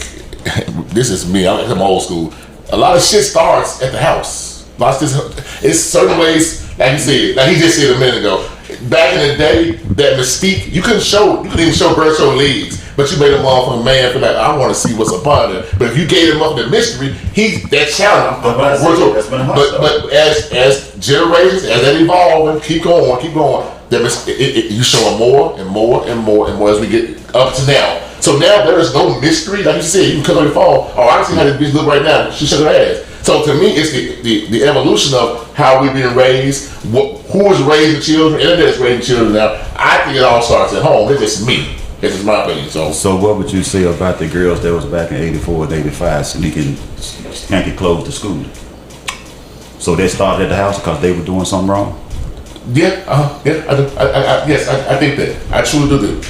this is me. I'm old school. A lot of shit starts at the house. It's certain ways, like you said, like he just said a minute ago. Back in the day, that mystique, you couldn't even show birds your legs, but you made a motherfucking man feel like, I want to see what's upon it. But if you gave him up the mystery, that challenge. But as generations, as they evolve and keep going, you show them more and more and more and more as we get up to now. So now there is no mystery. Like you said, you can come on your phone. Oh, I see how this bitch look right now. She shook her ass. So to me, it's the evolution of how we've been raised, who is raising children, internet is raising children now. I think it all starts at home. It's just me. It's just my opinion. So what would you say about the girls that was back in 84 and 85 sneaking skanky clothes to school? So they started at the house because they were doing something wrong? Yeah, I do. Yes, I think that. I truly do.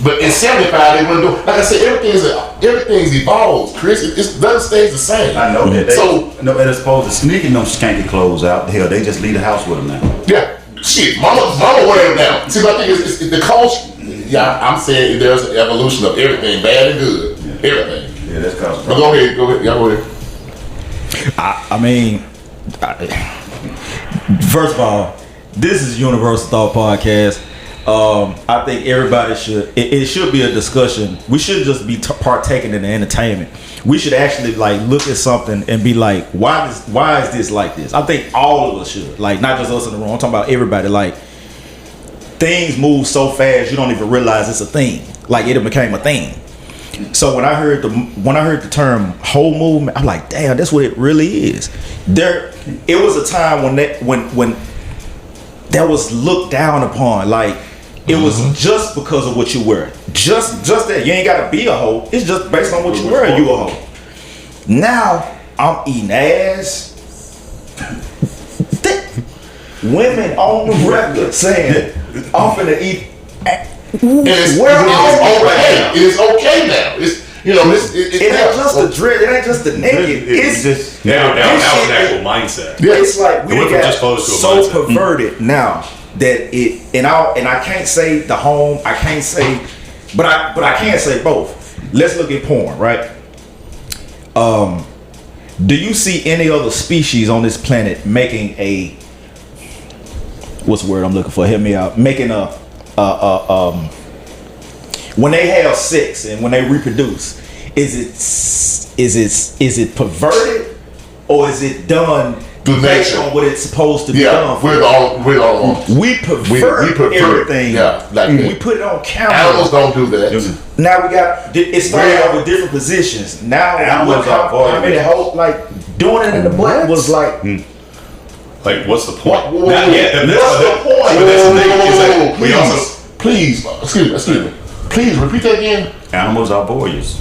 But in 75, they wouldn't do. Like I said, everything's evolved, Chris. It doesn't stay the same. I know that. As opposed to sneaking them skanky clothes out, hell, they just leave the house with them now. Yeah, shit. Mama wear them now. See, my thing is the culture. Yeah, I'm saying there's an evolution of everything, bad and good. Yeah. Everything. Yeah, that's cause. But go ahead. Y'all go ahead. I mean, first of all, this is Universal Thought Podcast. I think everybody should. It should be a discussion. We shouldn't just be partaking in the entertainment. We should actually like look at something and be like, why is this like this? I think all of us should. Like, not just us in the room. I'm talking about everybody. Like, things move so fast you don't even realize it's a thing. Like, it became a thing. So when I heard the term whole movement, I'm like, damn, that's what it really is. It was a time when that was looked down upon. Like, it was just because of what you wear. Just that. You ain't gotta be a hoe. It's just based on what you wear, you a hoe. Now I'm eating ass. Women on the record saying I'm finna eat. It is okay now. It ain't just the dread. It ain't just the naked. It's just now an actual mindset. Yeah. It's like we got just close to a so mindset. Perverted now that it and I can't say the home. I can't say, but I can say both. Let's look at porn, right? Do you see any other species on this planet making a what's the word I'm looking for? Help me out. Making a when they have sex and when they reproduce, is it perverted or is it done based on what it's supposed to be done for? We pervert everything. Yeah, like we put it on camera. Animals don't do that. Now we got it started out with different positions. Now animals are like doing it in the butt was like. Like, what's the point? What's the point? But that's the thing is that we also. Please, excuse me. Please repeat that again. Animals are voyeurs.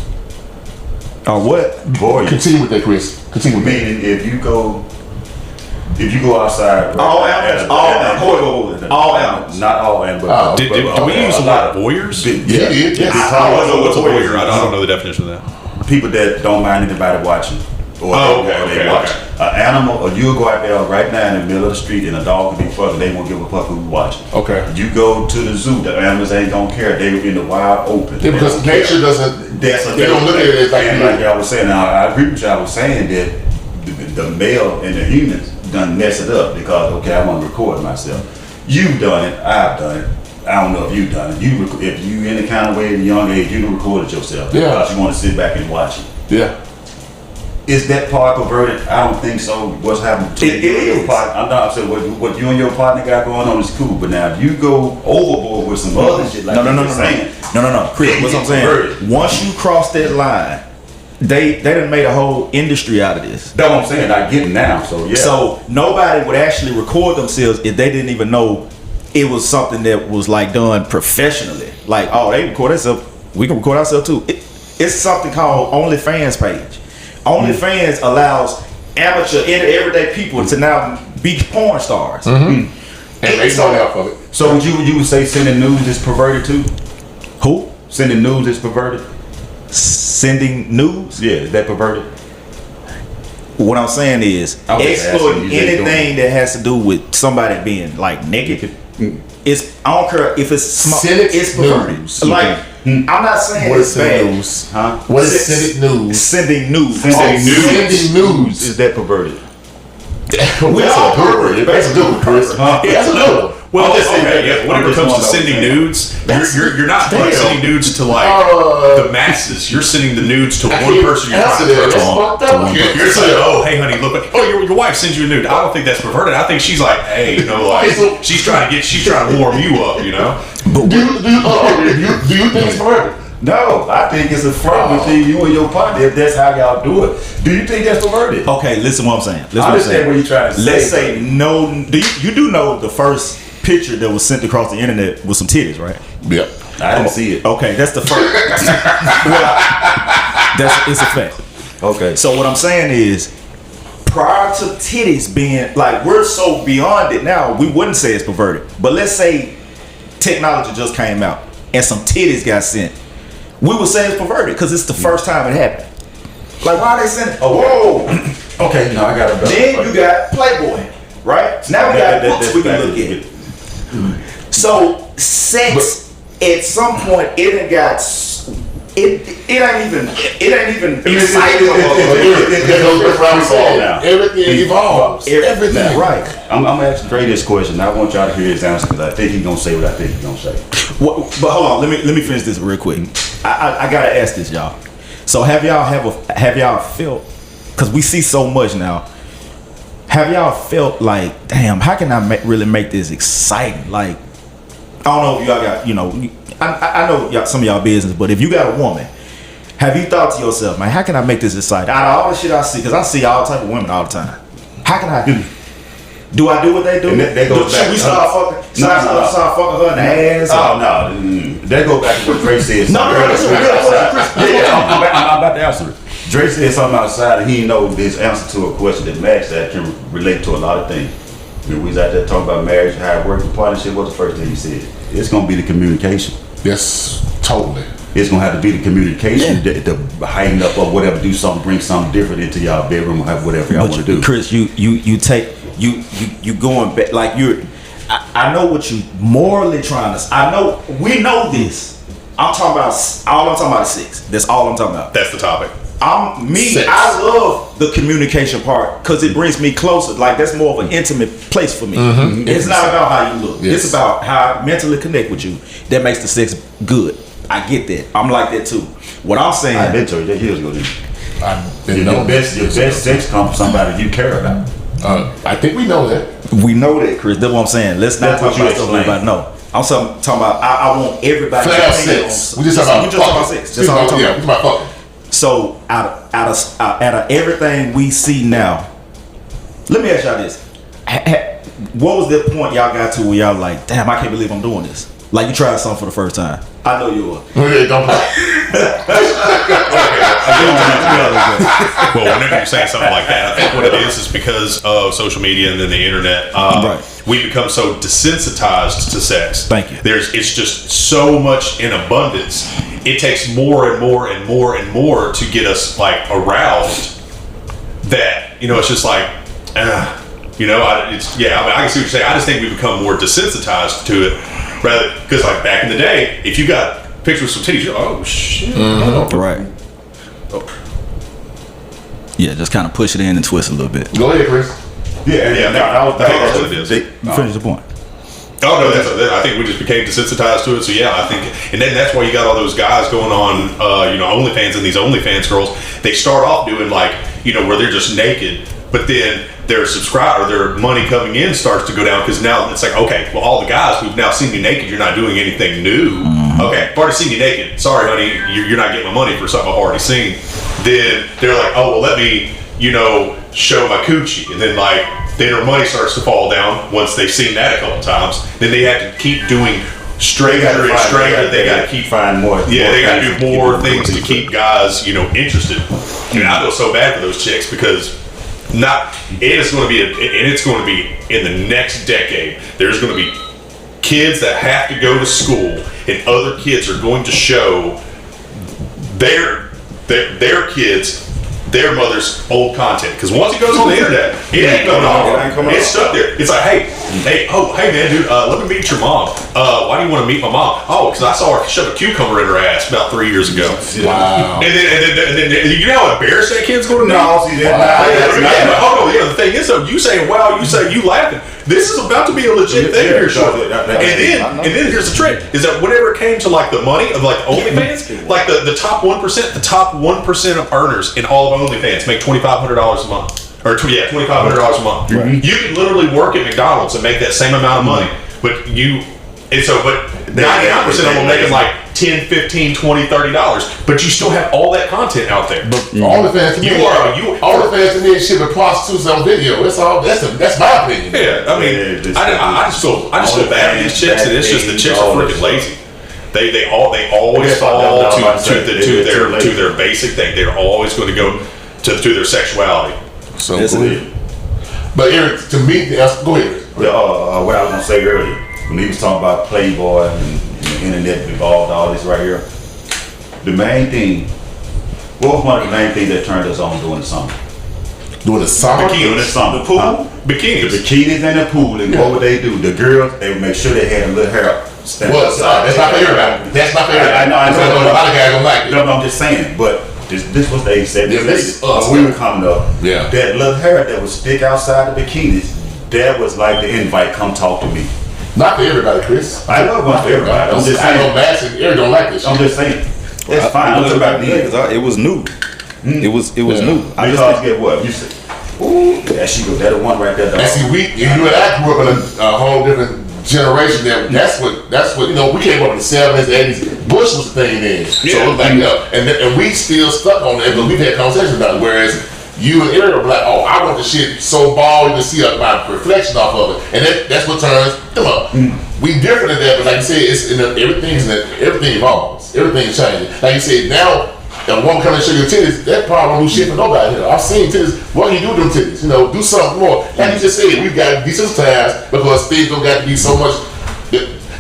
Are what? Voyeurs. Continue with that, Chris. Continue with that. Meaning, if you go outside, all animals, all animals, not all animals. Did we use a lot of voyeurs? Yeah. I don't know what's a voyeur. I don't know the definition of that. People that don't mind anybody watching. Or they watch an animal, or you'll go out there right now in the middle of the street and a dog will be fucking, they won't give a fuck who watching. Okay. You go to the zoo, the animals ain't gonna care. They in the wild open. Yeah, because nature doesn't. They don't look at it like I was saying. Now I agree with you. I was saying that the male and the humans done mess it up because I want to record myself. You've done it. I've done it. I don't know if you've done it. If you in the kind of way at a young age, you can record it yourself. Yeah. Because you want to sit back and watch it. Yeah. Is that part perverted? I don't think so. What's happening to It is. I'm saying what you and your partner got going on is cool, but now if you go overboard with some other shit like No. saying, Chris, what I'm saying, perverted. once you cross that line, they done made a whole industry out of this. That's what I'm saying. I get it now. So yeah. So nobody would actually record themselves if they didn't even know it was something that was like done professionally. Like, oh, they record themselves, we can record ourselves too. It's something called OnlyFans page. OnlyFans allows amateur and everyday people to now be porn stars. And they know off of it. So would you would say sending nudes is perverted too? Who? Sending nudes is perverted? Sending nudes? Yeah, is that perverted? What I'm saying is I was exploiting asking you, they anything that has to do with somebody being like naked. It's, I don't care if it's small, Cynic it's perverted. news. Like, I'm not saying What it's is bad. cynic news? Huh? What is cynic news? Sending nudes. Sending Sending news. Is that perverted? We all perverted. That's a good one, Chris. Huh? Yeah, that's a good one. Well, I'm just saying okay, that- yeah. Whenever I'm it comes to just sending wondering. nudes, you're not like Damn. sending nudes to like the masses. You're sending the nudes to one person you're Answer trying to that. That's flirt on. fucked up. You're saying, oh, hey, honey, look. Oh, your wife sends you a nude. I don't think that's perverted. I think she's like, hey, you know, like she's trying to warm you up, you know. Do you think it's perverted? No, I think it's a front between you and your partner if that's how y'all do it. Do you think that's perverted? Okay, listen what I'm saying. Listen I what I'm understand saying. what you're trying to say. Let's say no. You do know the first picture that was sent across the internet was some titties, right? Yeah. I didn't see it. Okay, that's the first. It's a fact. Okay. So what I'm saying is, prior to titties being like, we're so beyond it now, we wouldn't say it's perverted. But let's say technology just came out and some titties got sent, we would say it's perverted because it's the first time it happened. Like, why are they sending? Oh, whoa. Okay, no, I got it. Then you got Playboy, right? So now we got books we can look at. So sex at some point it ain't even exciting. Everything evolves. Everything, right? I'm asking Dre this question. I want y'all to hear his answer because I think he's gonna say what I think he's gonna say. But hold on, let me finish this real quick. I gotta ask this, y'all. So have y'all felt? Because we see so much now. Have y'all felt like, damn, how can I really make this exciting? Like, I don't know if y'all got, I know some of y'all business, but if you got a woman, have you thought to yourself, man, how can I make this exciting? Out of all the shit I see, because I see all type of women all the time. How can I do I do what they do? And that goes back. Should we start fucking her in the ass? Oh no, that goes back to what Dre said. No, I'm about to answer it. Dre said something outside, and he knows his answer to a question that matched that can relate to a lot of things. When we was out there talking about marriage, how it works, the partnership, what's the first thing he said? It's gonna be the communication. Yes, totally. It's gonna have to be the communication, the heighten up or whatever, do something, bring something different into y'all bedroom or have whatever y'all want to do. Chris, you going back like I know what you morally trying to. We know this. I'm talking about is sex. That's all I'm talking about. That's the topic. Sex. I love the communication part because it brings me closer. Like, that's more of an intimate place for me. It's not about how you look. Yes. It's about how I mentally connect with you. That makes the sex good. I get that. I'm like that too. What I'm saying, I've been told you that years ago. Your Your best sex comes from somebody you care about. I think we know that. we know that, Chris. That's what I'm saying. Let's not That's talk what you about stuff explain. everybody know. I'm talking about. I want everybody. Flat sex. We just talking about sex. That's all I'm talking Yeah, about. we talking about fucking. So out of everything we see now, let me ask y'all this: what was the point y'all got to where y'all like, damn, I can't believe I'm doing this? Like, you tried something for the first time. I know you were. Yeah, don't play. Well, whenever you're saying something like that, I think what it is because of social media and then the internet. Right. We become so desensitized to sex. Thank you. It's just so much in abundance. It takes more and more and more and more to get us like aroused that, you know, it's just like, you know, I can see what you're saying. I just think we become more desensitized to it, rather, because like back in the day, if you got pictures of some titties, you're like, oh shit. Right. Oh. Yeah, just kind of push it in and twist a little bit. Go ahead, Chris. Finish the point. Oh no, I think we just became desensitized to it. So yeah, I think, and then that's why you got all those guys going on, you know, OnlyFans, and these OnlyFans girls. They start off doing like, you know, where they're just naked, but then their subscriber, their money coming in starts to go down, because now it's like, okay, well, all the guys who've now seen you naked, you're not doing anything new. Okay, I've already seen you naked. Sorry, honey, you're not getting my money for something I've already seen. Then they're like, oh well, let me, you know, show my coochie, and then like. Then their money starts to fall down once they've seen that a couple times. Then they have to keep doing stranger and stranger. They got to keep finding more. Yeah, they got to do more things to keep guys, you know, interested. And I feel so bad for those chicks, because it's going to be in the next decade. There's going to be kids that have to go to school, and other kids are going to show their kids their mother's old content, because once it goes on the internet, it ain't going on. It's stuck there. It's like, hey man, dude, let me meet your mom. Why do you want to meet my mom? Oh, because I saw her shove a cucumber in her ass about 3 years ago. Wow. And then you know how embarrassed that kid's going to be? No, see that. The thing is, though, you saying wow, you say you laughing. This is about to be a legit thing here, shortly. And then here's the trick: is that whenever it came to like the money of like OnlyFans, like the top 1%, the top 1% of earners in all of OnlyFans make $2,500 a month, or $2,500 a month. Right. You can literally work at McDonald's and make that same amount of money, but 99% of them making like $10, $15, $20, $30, but you still have all that content out there. But OnlyFans to me, OnlyFans to me is shipping prostitutes on video. That's my opinion. Yeah, I mean, I just feel bad for these chicks, and it's just the chicks are freaking lazy. They always fall to their basic thing. They're always going to go to their sexuality. So but Eric, to me, go ahead. What I was gonna say earlier, when he was talking about Playboy and the internet evolved, all this right here. The main thing, what was one of the main things that turned us on during the summer? During the summer? During the summer. The pool? Bikinis. The bikinis in the pool, and what would they do? The girls, they would make sure they had a little hair. That's not for everybody. That's not for everybody. I know. A lot of guys don't like it. No, I'm just saying, but this was the 70s. Yeah, this is us. When we were coming up. Yeah. That little hair that would stick outside the bikinis, that was like the invite, come talk to me. Not for everybody, Chris. I know it wasn't for everybody. I'm just saying. I know Max and Eric don't like this shit. I'm just saying. That's fine. I'm talking about me. It was new. It was new. Because get what? You said, ooh, there she go. That the one right there. And see, you and I grew up in a whole different generation. That's what you know. We came up in the 70s, 80s. Bush was the thing then. So it was like, and we still stuck on that, but we've had conversations about it. Whereas you and Eric are like, oh, I want the shit so bald you can see my reflection off of it, and that's what turns them up. We different than that, but like you said, everything evolves, everything changes. Like you said, now if a woman coming to show you titties, that probably don't do shit for nobody here. I've seen titties. What can you do with them titties? You know, do something more. Like you just said, we've got desensitized because things don't got to be so much.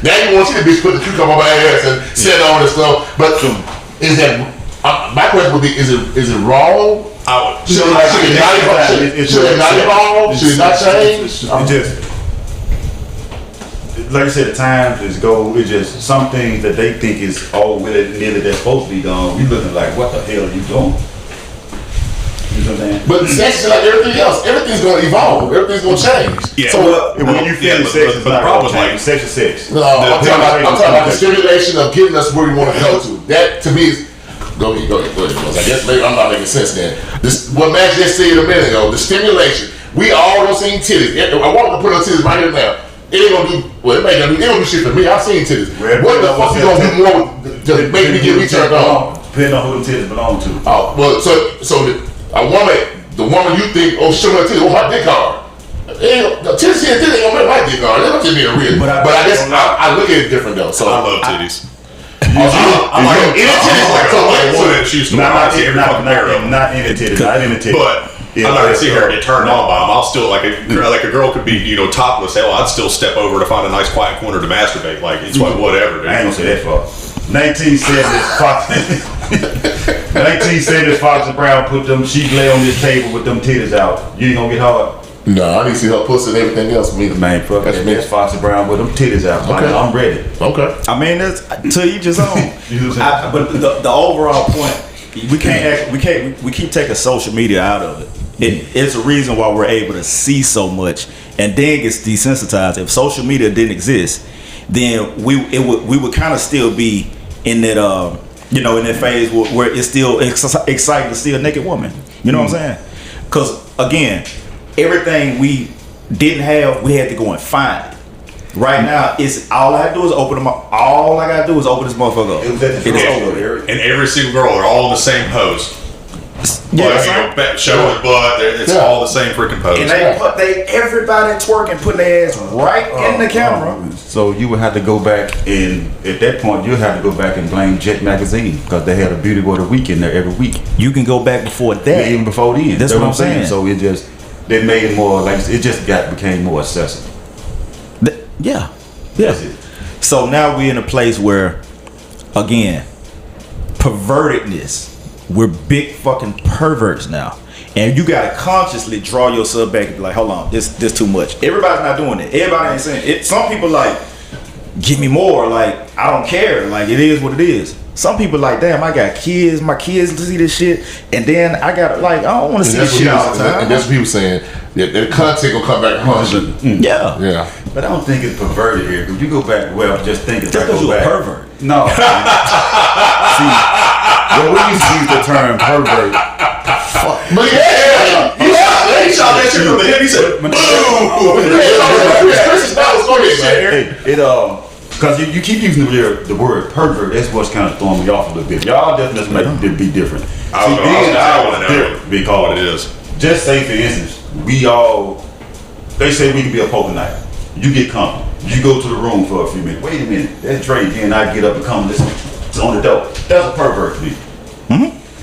Now you want to see the bitch put the cucumber on my ass and sit on and stuff. But is that my question would be: is it wrong? Should it not evolve? Should it not change? It just, like I said, the times is go. It's just some things that they think is nearly that's supposed to be done. We looking like, what the hell are you doing? You know what I'm saying? But sex is like everything else. Everything's going to evolve. Everything's going to change. Yeah. So when you feel sex, but the problem is like sex is sex. No, I'm talking about the stimulation of getting us where we want to go to. That to me is. Go ahead. I guess maybe I'm not making sense then. What Max just said a minute ago, the stimulation. We all don't seen titties. I want to put on titties right here now. It ain't gonna do. Well, it ain't gonna do shit for me. I've seen titties. What the fuck you gonna do more to make me get me turned on? Depending on who the titties belong to. Oh well, so the woman you think, oh, show her titties, oh, my dick hard. The titties ain't gonna make my dick hard. They're not just being real. But I guess I look at it different though. So I love titties. I'm like, in the titties, like, not in the titties. But I'm not gonna see her get turned on by them. I'll still like a girl could be, you know, topless. Hell, I'd still step over to find a nice quiet corner to masturbate. Like it's like whatever. Dude. I ain't gonna say that far. 1970s. 1970s Foxy Brown put them, she lay on this table with them titties out. You ain't gonna get hard. No, I need to see her pussy and everything else. Me, Man, fuck That's me. that's Foxy Brown with them titties out. Okay. Man, I'm ready. Okay. I mean, that's to each his own. But the overall point, we keep taking social media out of it. It's a reason why we're able to see so much, and then gets desensitized. If social media didn't exist, then we would kind of still be in that in that phase where it's still exciting to see a naked woman. You know what I'm saying? Because again, everything we didn't have, we had to go and find it. Right now, it's all I do is open them up. All I gotta do is open this motherfucker up. It is over. And every single girl, they're all in the same pose. Yeah, Like, you know, showing the butt, it's all the same freaking pose. and everybody twerking, putting their ass right in the camera. So you would have to go back and at that point you'll have to go back and blame Jet Magazine because they had a Beauty of the Week in there every week. You can go back before that. Even before then. That's what I'm saying. So they made it more like it just became more accessible. Yeah. That's it. So now we're in a place where, again, pervertedness. We're big fucking perverts now. And you gotta consciously draw yourself back and be like, hold on, this too much. Everybody's not doing it. Everybody ain't saying it. Some people like, give me more. Like, I don't care. Like, it is what it is. Some people like, damn, I got kids. My kids to see this shit. And then I got like, I don't want to see this shit all the time. And that's what people saying. The content will come back 100. Yeah. Yeah. But I don't think it's perverted here. If you go back, just think it's Just because you're a pervert. No. See, well, we used to use the term pervert. But yeah. He shot that shit from the hip. He said, Because you keep using the word pervert, that's what's kind of throwing me off a little bit. Y'all definition make it be different. I want to know because what it is. Just say, for instance, they say we can be a poker night. You get comfortable. You go to the room for a few minutes. Wait a minute, that's Dre again. I get up and come listen. It's on the door. That's a pervert to me.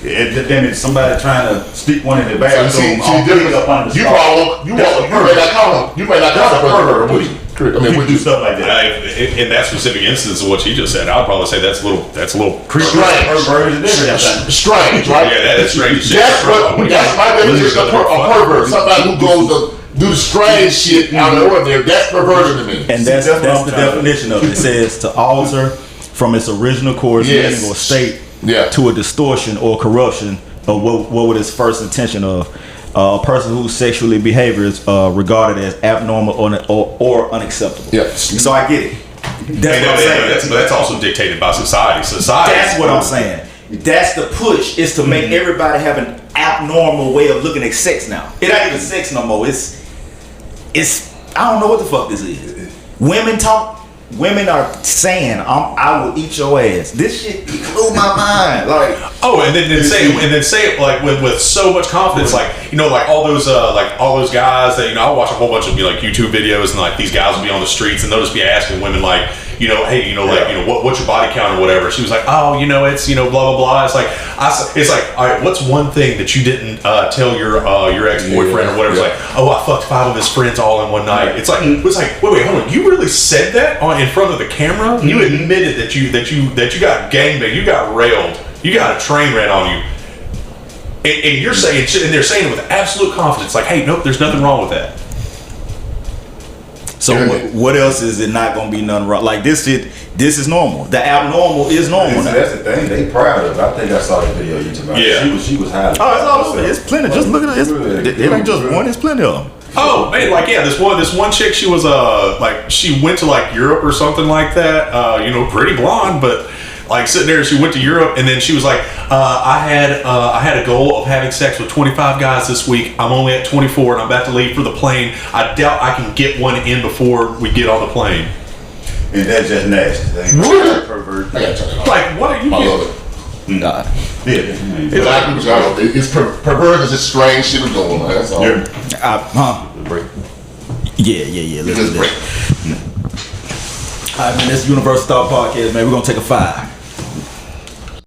Then it's somebody trying to stick one in the bathroom. You may not call a pervert, would you? I mean, we do stuff like that. In that specific instance of what you just said, I'd probably say that's a little strange, right? Yeah, that's strange. That's my definition of a pervert. Somebody who goes to do the strange shit out of the ordinary. That's perversion to me. And that's the definition of it. It says to alter from its original course, meaning or state to a distortion or corruption of what was its first intention of. A person whose sexually behavior is regarded as abnormal or unacceptable. Yeah. So I get it. That's what I'm saying. But that's also dictated by society. That's what I'm saying. That's the push, is to make everybody have an abnormal way of looking at sex now. It ain't even sex no more. It's I don't know what the fuck this is. Women are saying, I will eat your ass. This shit blew my mind. Like, and then say it like with so much confidence, like like all those guys that I watch a whole bunch of like YouTube videos, and like these guys will be on the streets and they'll just be asking women like, hey, what's your body count or whatever. She was like, oh, it's blah blah blah. It's like all right, what's one thing that you didn't tell your ex-boyfriend or whatever? It's like, oh, I fucked 5 of his friends all in one night. It's like wait, hold on, you really said that in front of the camera? You admitted that you got gangbanged, you got railed, you got a train ran on you, and you're saying, and they're saying it with absolute confidence, like, hey, nope, there's nothing wrong with that. So what else is it not gonna be nothing wrong? Like this shit, this is normal. The abnormal is normal now. That's the thing. They proud of it. I think I saw that video you talking about. Yeah. She was high. Oh, it's all over. It's plenty. Just look at it. It ain't just one. It's plenty of them. Oh man, like this one chick. She was she went to like Europe or something like that. Pretty blonde, but like sitting there, she went to Europe, and then she was like, I had a goal of having sex with 25 guys this week. I'm only at 24, and I'm about to leave for the plane. I doubt I can get one in before we get on the plane. And that's just nasty. Pervert. I gotta turn it off. Like, what are you? I love it. Nah. It's perverted. It's just strange shit is going on. That's all. Yeah. Let's do that. All right, man. This is Universal Thought Podcast, man. We're gonna take a 5.